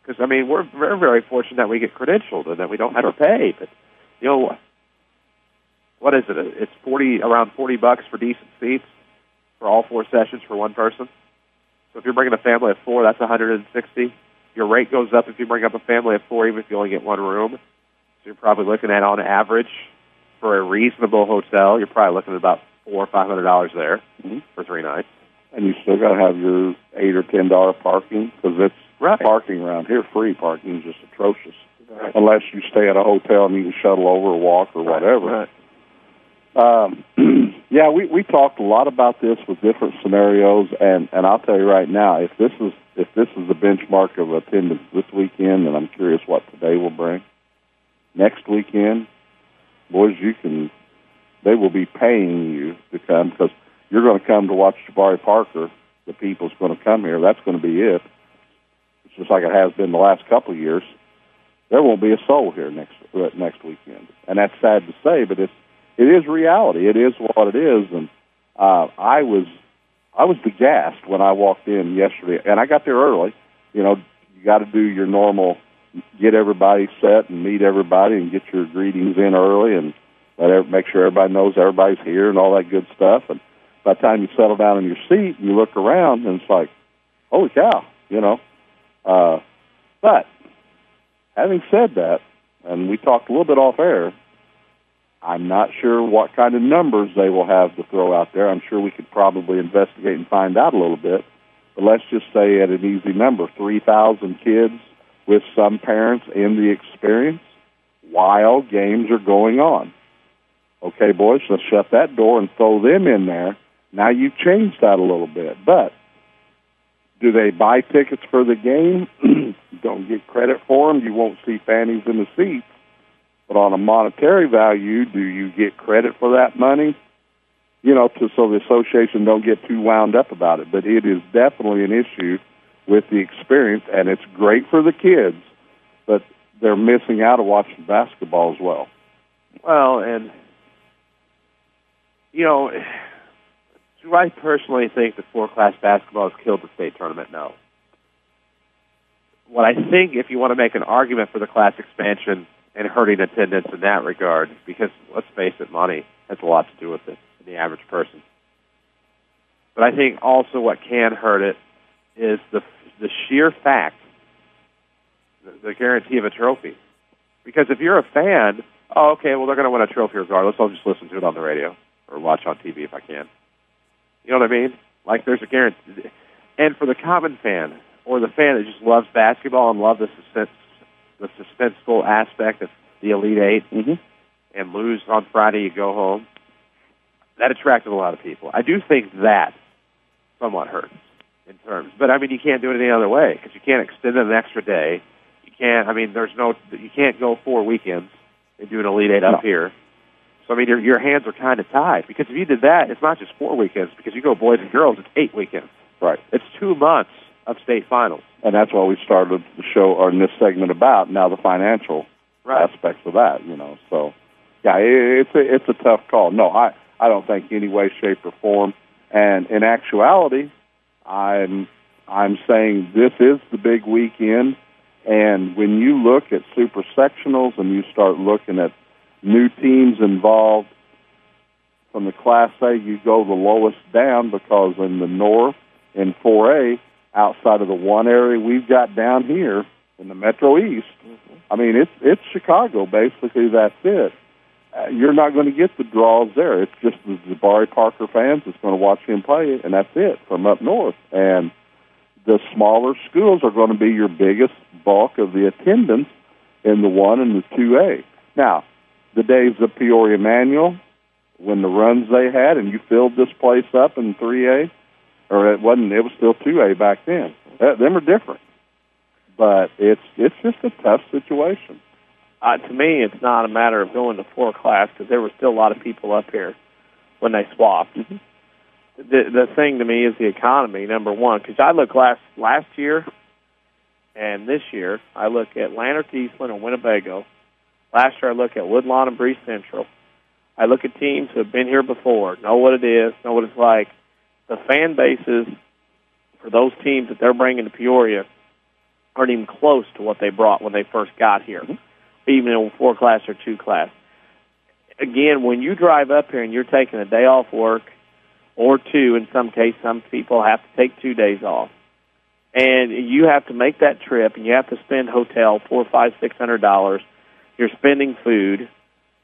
Because, we're very, very fortunate that we get credentialed and that we don't have to pay. But, what is it? It's around $40 for decent seats for all 4 sessions for one person. So if you're bringing a family of 4, that's $160. Your rate goes up if you bring up a family of 4, even if you only get one room. So you're probably looking at, on average, for a reasonable hotel, you're probably looking at about $400 or $500 there for 3 nights. And you still got to have your $8 or $10 parking, because it's parking around here. Free parking is just atrocious, unless you stay at a hotel and you can shuttle over or walk or whatever. We talked a lot about this with different scenarios, and I'll tell you right now, if this is the benchmark of attendance this weekend, then I'm curious what today will bring. Next weekend, boys, they will be paying you to come, because you're going to come to watch Jabari Parker. The people's going to come here. That's going to be it. It's just like it has been the last couple of years. There won't be a soul here next weekend, and that's sad to say, but it is reality. It is what it is, and I was aghast when I walked in yesterday, and I got there early. You got to do your normal, get everybody set and meet everybody and get your greetings in early and make sure everybody knows everybody's here and all that good stuff. And by the time you settle down in your seat and you look around, and it's like, holy cow, you know. But having said that, and we talked a little bit off air, I'm not sure what kind of numbers they will have to throw out there. I'm sure we could probably investigate and find out a little bit. But let's just say at an easy number, 3,000 kids with some parents in the experience while games are going on. Okay, boys, let's shut that door and throw them in there. Now you've changed that a little bit. But do they buy tickets for the game? Don't get credit for them. You won't see fannies in the seats. But on a monetary value, do you get credit for that money? You know, so the association don't get too wound up about it. But it is definitely an issue with the experience, and it's great for the kids, but they're missing out on watching basketball as well. Well, and, you know, do I personally think that four-class basketball has killed the state tournament? No. What I think, if you want to make an argument for the class expansion and hurting attendance in that regard, because let's face it, money has a lot to do with it in the average person. But I think also what can hurt it is the sheer fact, the guarantee of a trophy. Because if you're a fan, oh, okay, well, they're going to win a trophy regardless. I'll just listen to it on the radio or watch on TV if I can. You know what I mean? Like, there's a guarantee. And for the common fan or the fan that just loves basketball and loves the suspenseful aspect of the Elite Eight, and lose on Friday, you go home, that attracted a lot of people. I do think that somewhat hurts in terms. But, I mean, you can't do it any other way because you can't extend it an extra day. You can't, I mean, you can't go 4 weekends and do an Elite Eight up here. So, I mean, your hands are kind of tied because if you did that, it's not just 4 weekends because you go boys and girls, it's 8 weekends. Right. It's 2 months of state finals. And that's why we started the show, or in this segment, about now the financial aspects of that, you know. So, yeah, it's a tough call. No, I don't think any way, shape, or form. And in actuality, I'm saying this is the big weekend. And when you look at super sectionals and you start looking at new teams involved from the Class A, you go the lowest down because in the north, in 4A, outside of the one area we've got down here in the Metro East, I mean, it's Chicago, basically, that's it. You're not going to get the draws there. It's just the Jabari Parker fans that's going to watch him play, and that's it from up north. And the smaller schools are going to be your biggest bulk of the attendance in the 1 and the 2A. Now, the days of Peoria Manual, when the runs they had, and you filled this place up in 3A, or it was still 2A back then. Them are different. But it's just a tough situation. To me, it's not a matter of going to 4 class because there were still a lot of people up here when they swapped. The thing to me is the economy, number one, because I look last year and this year, I look at Lanark, Eastland, and Winnebago. Last year, I look at Woodlawn and Breeze Central. I look at teams who have been here before, know what it is, know what it's like. The fan bases for those teams that they're bringing to Peoria aren't even close to what they brought when they first got here, even in 4 class or 2 class. Again, when you drive up here and you're taking a day off work, or 2, in some cases, some people have to take 2 days off, and you have to make that trip, and you have to spend hotel $400, $500, $600. You're spending food,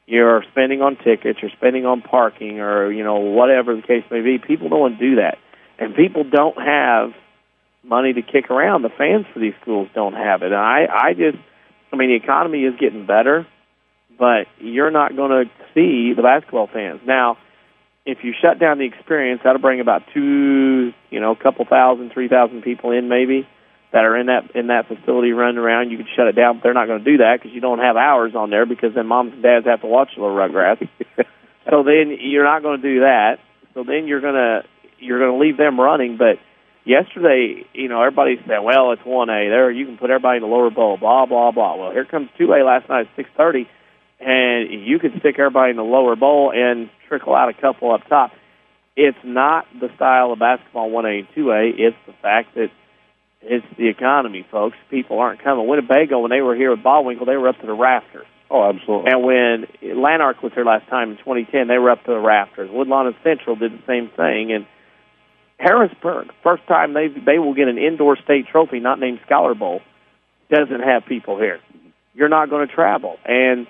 you're spending on tickets, you're spending on parking, or whatever the case may be. People don't want to do that, and people don't have money to kick around. The fans for these schools don't have it, and I mean, the economy is getting better, but you're not going to see the basketball fans now. If you shut down the experience, that'll bring about a couple thousand, 3,000 people in maybe that are in that facility running around. You could shut it down, but they're not going to do that because you don't have hours on there because then moms and dads have to watch the little Rugrats. So then you're not going to do that. So then you're going to leave them running. But yesterday, everybody said, well, it's 1A. There you can put everybody in the lower bowl, blah, blah, blah. Well, here comes 2A last night at 6:30. And you could stick everybody in the lower bowl and trickle out a couple up top. It's not the style of basketball 1A and 2A. It's the fact that it's the economy, folks. People aren't coming. Winnebago, when they were here with Ballwinkle, they were up to the rafters. Oh, absolutely. And when Lanark was here last time in 2010, they were up to the rafters. Woodlawn and Central did the same thing. And Harrisburg, first time they will get an indoor state trophy, not named Scholar Bowl, doesn't have people here. You're not going to travel. And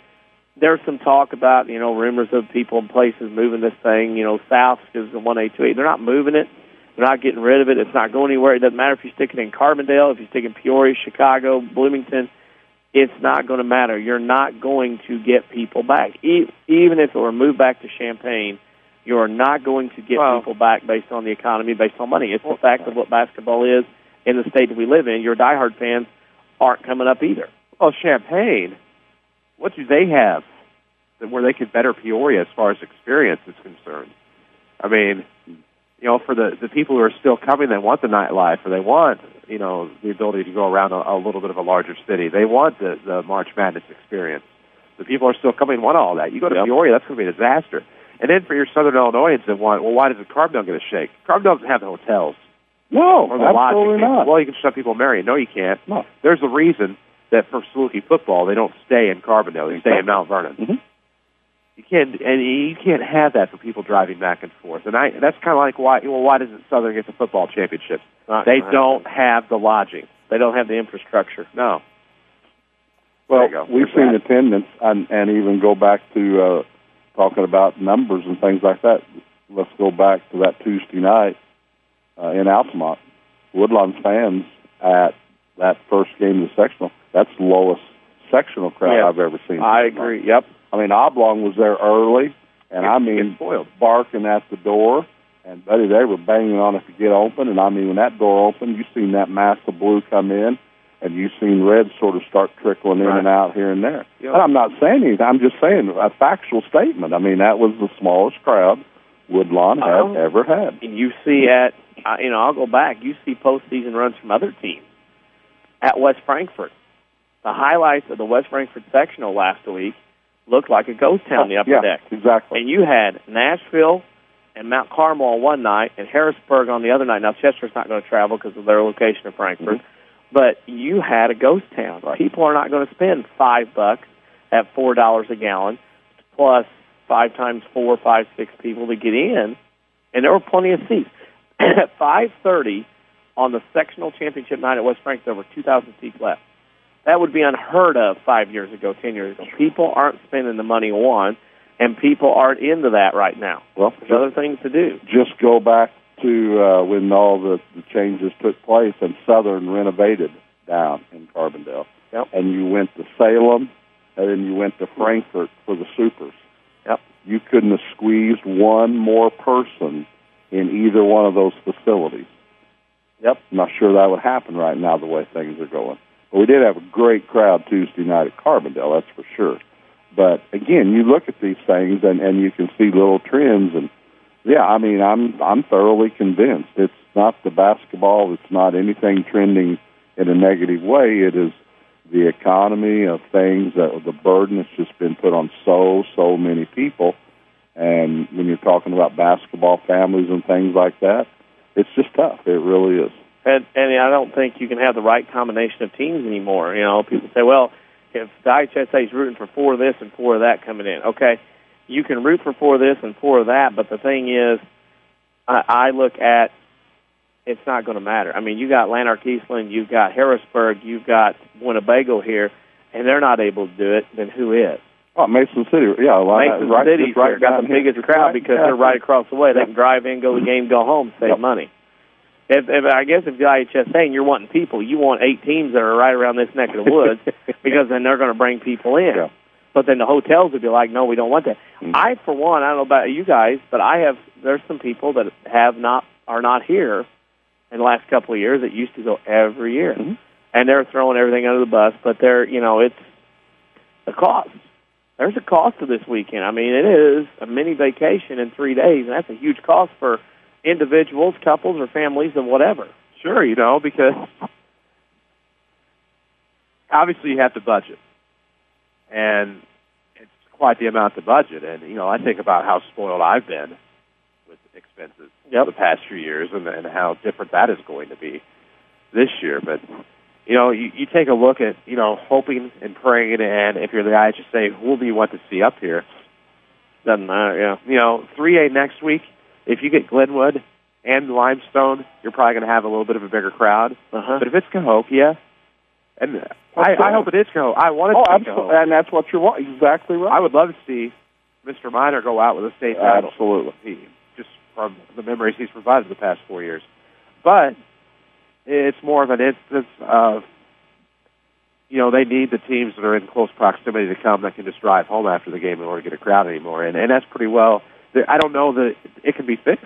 there's some talk about, rumors of people in places moving this thing, south because of 1828. They're not moving it. They're not getting rid of it. It's not going anywhere. It doesn't matter if you stick it in Carbondale, if you stick it in Peoria, Chicago, Bloomington. It's not going to matter. You're not going to get people back. Even if it were moved back to Champaign, you're not going to get people back based on the economy, based on money. It's the fact of what basketball is in the state that we live in. Your diehard fans aren't coming up either. Well, Champaign, what do they have where they could better Peoria as far as experience is concerned? I mean, for the people who are still coming, they want the nightlife, or they want, the ability to go around a little bit of a larger city. They want the March Madness experience. The people are still coming, want all that. You go to Peoria, that's going to be a disaster. And then for your Southern Illinoisans that want, why doesn't Carbondale get a shake? Carbondale doesn't have the hotels. No, or the absolutely lodging. not. Well, you can shut people Marion. No, you can't. No. There's a reason that for Saluki football, they don't stay in Carbondale. They stay in Mount Vernon. Mm-hmm. You can't have that for people driving back and forth. And that's kind of like why doesn't Southern get the football championship? They don't have the lodging. They don't have the infrastructure. No. Well, we've seen attendance, and even go back to talking about numbers and things like that. Let's go back to that Tuesday night in Altamont. Woodlawn fans at that first game of the sectional, that's the lowest sectional crowd I've ever seen. I agree, yep. I mean, Oblong was there early, and barking at the door, and buddy, they were banging on it to get open, and when that door opened, you seen that mass of blue come in, and you seen red sort of start trickling in and out here and there. Yeah. And I'm not saying anything, I'm just saying a factual statement. I mean, that was the smallest crowd Woodlawn had ever had. And you see I'll go back, you see postseason runs from other teams. At West Frankfort, the highlights of the West Frankfort sectional last week looked like a ghost town in the upper deck. Exactly. And you had Nashville and Mount Carmel on one night and Harrisburg on the other night. Now, Chester's not going to travel because of their location in Frankfort. Mm-hmm. But you had a ghost town. Right. People are not going to spend $5 at $4 a gallon plus 5 times 4, 5, 6 people to get in. And there were plenty of seats. At 5:30 on the sectional championship night at West Frankfort, there were 2,000 seats left. That would be unheard of 5 years ago, 10 years ago. People aren't spending the money on, and people aren't into that right now. Well, there's other things to do. Just go back to when all the changes took place and Southern renovated down in Carbondale. Yep. And you went to Salem, and then you went to Frankfort for the Supers. Yep. You couldn't have squeezed one more person in either one of those facilities. Yep. I'm not sure that would happen right now the way things are going. But we did have a great crowd Tuesday night at Carbondale, that's for sure. But, again, you look at these things, and you can see little trends. And, I'm thoroughly convinced. It's not the basketball. It's not anything trending in a negative way. It is the economy of things, the burden that's just been put on so many people. And when you're talking about basketball families and things like that, it's just tough. It really is. And I don't think you can have the right combination of teams anymore. People say, well, if the IHSA is rooting for 4 of this and 4 of that coming in, okay, you can root for 4 of this and 4 of that, but the thing is, I look at it's not going to matter. I mean, you got Lanark Eastland, you've got Harrisburg, you've got Winnebago here, and they're not able to do it, then who is? Oh, Mason City, yeah. Mason City's got the biggest crowd because they're right across the way. They can drive in, go to the game, go home, save money. If the IHSA and you're wanting people, you want 8 teams that are right around this neck of the woods because then they're going to bring people in. Yeah. But then the hotels would be like, no, we don't want that. Mm-hmm. I, for one, I don't know about you guys, but there's some people that are not here in the last couple of years that used to go every year. Mm-hmm. And they're throwing everything under the bus, but it's a cost. There's a cost to this weekend. I mean, it is a mini vacation in 3 days, and that's a huge cost for individuals, couples, or families, and whatever. Sure, because obviously you have to budget, and it's quite the amount to budget. And, I think about how spoiled I've been with expenses the past few years and how different that is going to be this year. But, you take a look at, hoping and praying, and if you're the IHSA, who do you want to see up here? Doesn't matter, yeah. 3A next week, if you get Glenwood and Limestone, you're probably going to have a little bit of a bigger crowd. But if it's Cahokia, and I hope it is Cahokia. I want it to be Cahokia. And that's what you want. Exactly right. I would love to see Mr. Minor go out with a state title. Absolutely. Just from the memories he's provided the past 4 years. But it's more of an instance of, they need the teams that are in close proximity to come that can just drive home after the game in order to get a crowd anymore. And that's pretty well, I don't know that it can be fixed,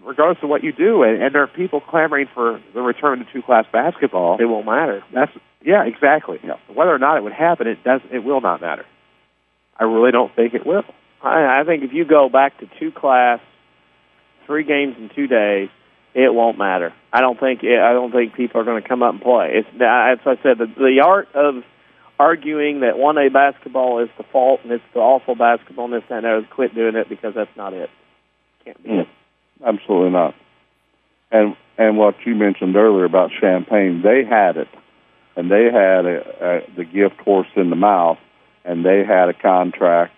regardless of what you do. And there are people clamoring for the return to two-class basketball. It won't matter. Yeah, exactly. Yeah. Whether or not it would happen, it will not matter. I really don't think it will. I think if you go back to two-class, 3 games in 2 days, it won't matter. I don't think people are going to come up and play. As I said, the art of arguing that 1A basketball is the fault and it's the awful basketball and this and that, quit doing it, because that's not it. Can't be it. Absolutely not. And what you mentioned earlier about Champaign, they had it, and they had the gift horse in the mouth, and they had a contract,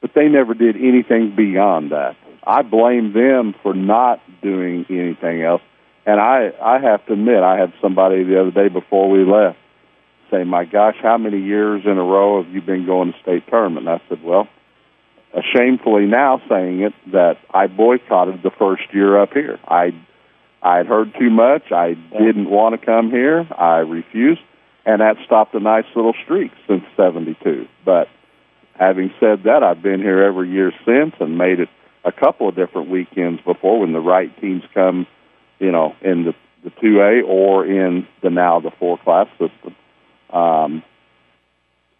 but they never did anything beyond that. I blame them for not doing anything else. And I have to admit, I had somebody the other day before we left say, my gosh, how many years in a row have you been going to state tournament? And I said, well, shamefully now saying it, that I boycotted the first year up here. I'd heard too much. I didn't want to come here. I refused. And that stopped a nice little streak since 72. But having said that, I've been here every year since and made it a couple of different weekends before when the right teams come, in the 2A or in the 4-class system.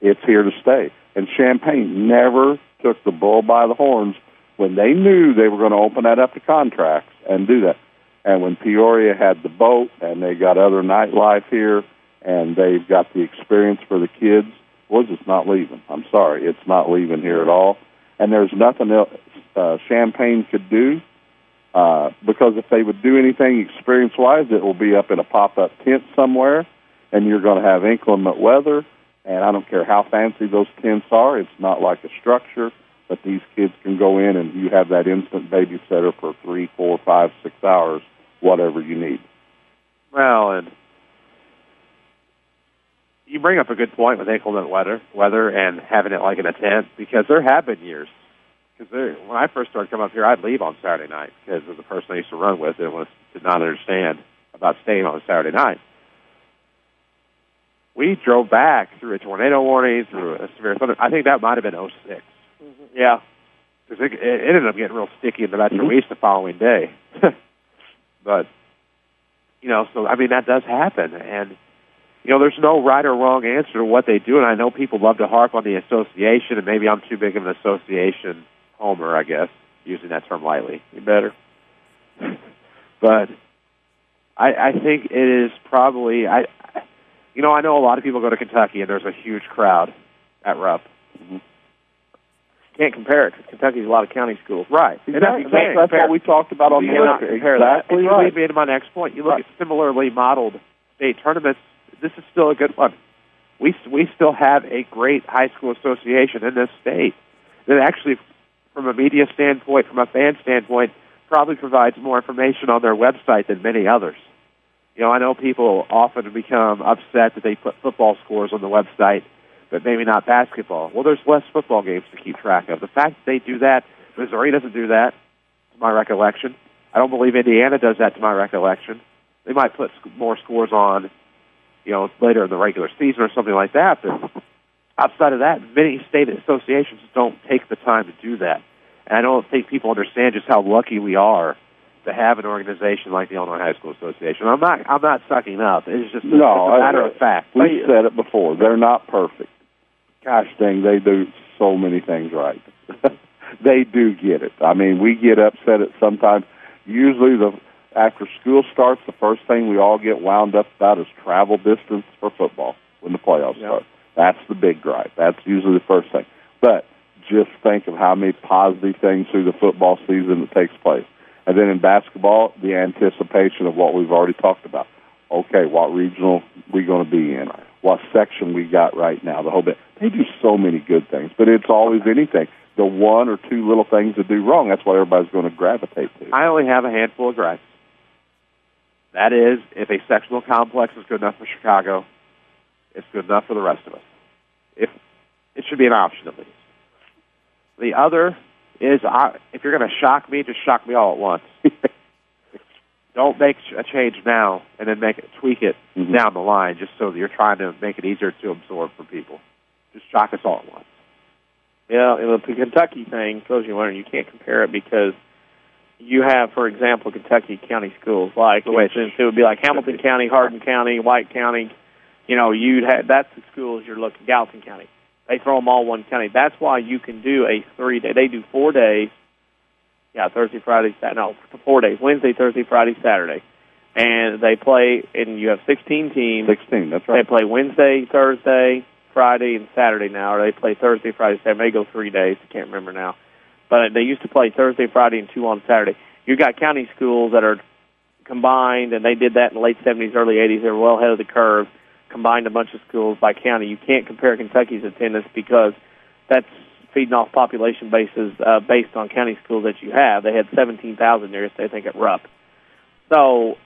It's here to stay. And Champaign never took the bull by the horns when they knew they were going to open that up to contracts and do that. And when Peoria had the boat and they got other nightlife here and they've got the experience for the kids, it's not leaving. I'm sorry, it's not leaving here at all. And there's nothing else Champaign could do, because if they would do anything experience-wise, it will be up in a pop-up tent somewhere, and you're going to have inclement weather, and I don't care how fancy those tents are. It's not like a structure, but these kids can go in and you have that instant babysitter for 3, 4, 5, 6 hours, whatever you need. Well, and you bring up a good point with inclement weather and having it like in a tent, because there have been years. Because when I first started coming up here, I'd leave on Saturday night because of the person I used to run with did not understand about staying on a Saturday night. We drove back through a tornado warning, through a severe thunder. I think that might have been 06. Yeah. Because it ended up getting real sticky in the Metro East the following day. But, that does happen. And, there's no right or wrong answer to what they do. And I know people love to harp on the association, and maybe I'm too big of an association homer, I guess, using that term lightly. You better. But I think it is probably, I know a lot of people go to Kentucky, and there's a huge crowd at Rupp. Mm-hmm. Can't compare it, because Kentucky's a lot of county schools. Right. Exactly. That's what we talked about on the exactly that. And you lead me into my next point. You look at similarly modeled state tournaments, this is still a good one. We still have a great high school association in this state that actually, from a media standpoint, from a fan standpoint, probably provides more information on their website than many others. I know people often become upset that they put football scores on the website, but maybe not basketball. Well, there's less football games to keep track of. The fact that they do that, Missouri doesn't do that, to my recollection. I don't believe Indiana does that, to my recollection. They might put more scores on, later in the regular season or something like that, but outside of that, many state associations don't take the time to do that. And I don't think people understand just how lucky we are to have an organization like the Illinois High School Association. I'm not sucking up. It's just a matter of fact. We've said it before. They're not perfect. Gosh dang, they do so many things right. They do get it. We get upset at sometimes. Usually after school starts, the first thing we all get wound up about is travel distance for football when the playoffs start. That's the big gripe. That's usually the first thing. But just think of how many positive things through the football season that takes place. And then in basketball, the anticipation of what we've already talked about. Okay, what regional we going to be in? What section we got right now? The whole bit. They do so many good things, but it's always anything. the one or two little things to do wrong. That's what everybody's going to gravitate to. I only have a handful of gripes. That is, if a sectional complex is good enough for Chicago, it's good enough for the rest of us. If it should be an option at least. The other is, if you're going to shock me, just shock me all at once. Don't make a change now and then tweak it down the line just so that you're trying to make it easier to absorb for people. Just shock us all at once. Yeah, and the Kentucky thing, those you wondering, you can't compare it because you have, for example, Kentucky county schools. Like, for instance, it would be like Hamilton County, Hardin County, White County. You know, that's the schools you're looking. Gallatin County. They throw them all one county. That's why you can do a 3-day. They do 4 days. Yeah, Thursday, Friday, Saturday. No, 4 days. Wednesday, Thursday, Friday, Saturday. And they play, and you have 16 teams. 16, that's right. They play Wednesday, Thursday, Friday, and Saturday now. Or they play Thursday, Friday, Saturday. They go 3 days. I can't remember now. But they used to play Thursday, Friday, and 2 on Saturday. You've got county schools that are combined, and they did that in the late 70s, early 80s. They were well ahead of the curve, combined a bunch of schools by county. You can't compare Kentucky's attendance because that's feeding off population bases based on county schools that you have. They had 17,000 there, I think, at Rupp. So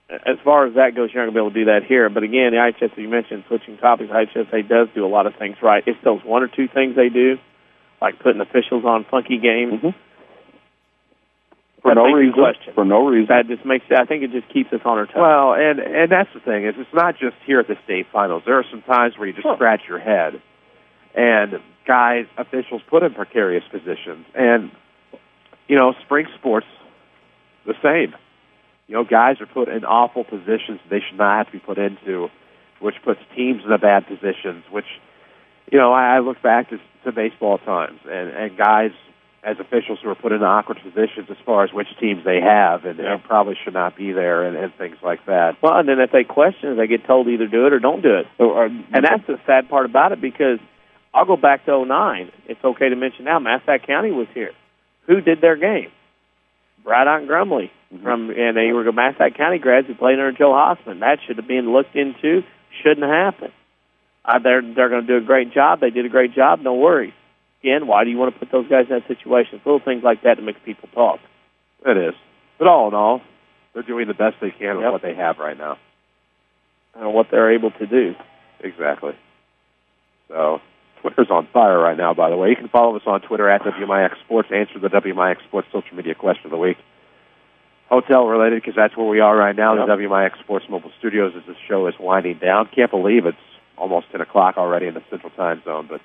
as far as that goes, you're not going to be able to do that here. But again, the IHSA, you mentioned, switching topics, IHSA does do a lot of things right. It's those one or two things they do, like putting officials on funky games. For no reason. That just makes I think it just keeps us on our toes. Well, and that's the thing, is it's not just here at the state finals. There are some times where you just scratch your head, and officials put in precarious positions. And, you know, spring sports, the same. You know, guys are put in awful positions they should not have to be put into, which puts teams in a bad positions, which, you know, I look back to baseball times, and guys as officials who are put in awkward positions as far as which teams they have and probably should not be there and things like that. Well, and then if they question it, they get told to either do it or don't do it. And that's the sad part about it, because I'll go back to 2009. It's okay to mention now, Massac County was here. Who did their game? Braddock and Grumley. And they were Massac County grads who played under Joe Hossman. That should have been looked into. Shouldn't have happened. They're going to do a great job. They did a great job. No worries. Again, why do you want to put those guys in that situation? It's little things like that that makes people talk. It is. But all in all, they're doing the best they can with what they have right now. And what they're able to do. Exactly. So, Twitter's on fire right now, by the way. You can follow us on Twitter at WMIX Sports. Answer the WMIX Sports social media question of the week. Hotel-related, because that's where we are right now. The WMIX Sports Mobile Studios as this show is winding down. Can't believe it's almost 10 o'clock already in the Central Time Zone, but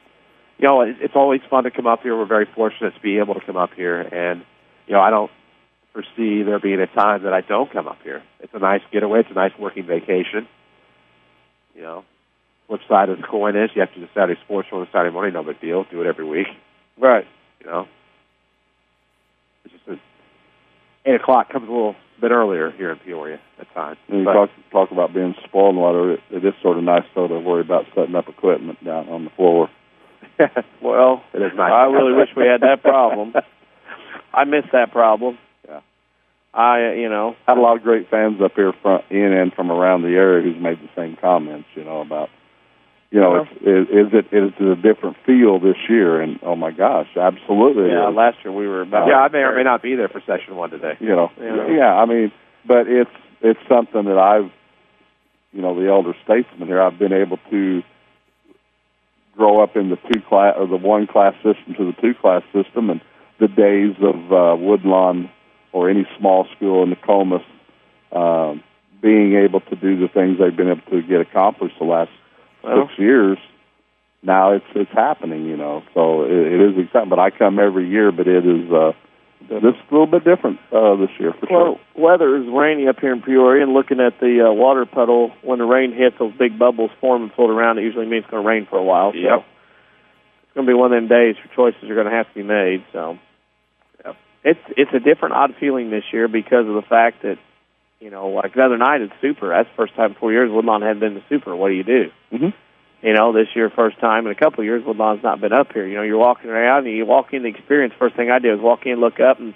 you know, it's always fun to come up here. We're very fortunate to be able to come up here. And, you know, I don't foresee there being a time that I don't come up here. It's a nice getaway. It's a nice working vacation. You know, flip side of the coin is you have to do the Saturday sports show on a Saturday morning. No big deal. Do it every week. Right. You know, it's just 8 o'clock comes a little bit earlier here in Peoria at times. And you talk about being spoiled and whatever. It is sort of nice, though, to worry about setting up equipment down on the floor. Well, it is nice. I really wish we had that problem. I miss that problem. Yeah. Had a lot of great fans up here in and from around the area who's made the same comments, about, is it a different feel this year? And, oh, my gosh, absolutely. Yeah, last year we were about... Yeah, I may or may not be there for session one today. But it's something that I've, the elder statesman here, I've been able to grow up in the one-class system to the two-class system, and the days of Woodlawn or any small school in Nokomis being able to do the things they've been able to get accomplished the last 6 years, now it's happening, So it is exciting. But I come every year, but it is this a little bit different this year for sure. Weather is rainy up here in Peoria, and looking at the water puddle, when the rain hits, those big bubbles form and float around. It usually means it's going to rain for a while. So yep. It's going to be one of them days where choices are going to have to be made. So it's a different, odd feeling this year because of the fact that, like the other night at Super, that's the first time in 4 years Woodlawn hadn't been to Super. What do you do? Mm-hmm. This year, first time in a couple of years, Woodlawn's not been up here. You're walking around, and you walk in the experience. First thing I do is walk in, look up, and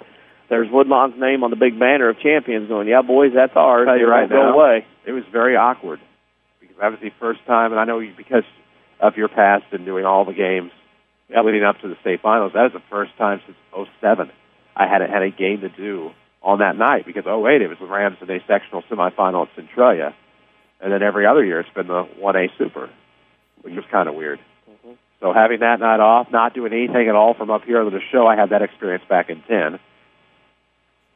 there's Woodlawn's name on the big banner of champions going, yeah, boys, that's ours. I'll tell you right now, go away. It was very awkward because that was the first time, and I know because of your past and doing all the games, leading up to the state finals. That is the first time since 2007 I had a game to do on that night because 2008 it was the Rams in a sectional semifinal at Centralia, and then every other year it's been the 1A Super, which was kind of weird. Mm-hmm. So having that night off, not doing anything at all from up here on the show, I had that experience back in 10.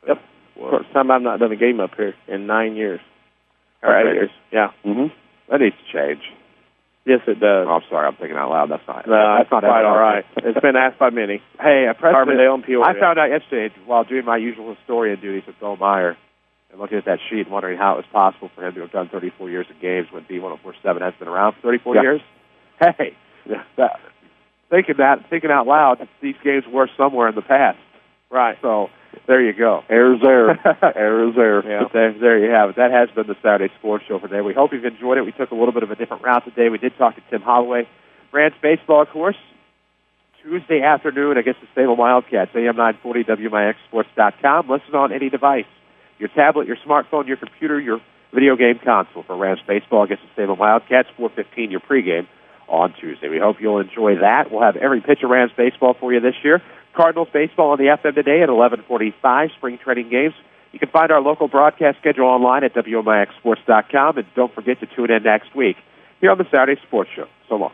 Yep. First time I've not done a game up here in 9 years. Or 8 years. Yeah. Mm-hmm. That needs to change. Yes, it does. Oh, I'm sorry, I'm thinking out loud. That's not quite all right. It's been asked by many. Hey, Carbondale and Peoria. I found out yesterday while doing my usual historian duties with Bill Meyer and looking at that sheet and wondering how it was possible for him to have done 34 years of games when B1047 has been around for 34 years. Hey, thinking out loud, these games were somewhere in the past. Right. So there you go. Error's there. Error's there. Yeah. There you have it. That has been the Saturday Sports Show for today. We hope you've enjoyed it. We took a little bit of a different route today. We did talk to Tim Holloway. Rams Baseball, of course, Tuesday afternoon against the Salem Wildcats, AM 940, WMIXsports.com. Listen on any device, your tablet, your smartphone, your computer, your video game console for Rams Baseball against the Salem Wildcats, 4:15, your pregame on Tuesday. We hope you'll enjoy that. We'll have every pitch of Rams Baseball for you this year. Cardinals baseball on the FM today at 11:45, spring training games. You can find our local broadcast schedule online at WMIXsports.com, and don't forget to tune in next week here on the Saturday Sports Show. So long.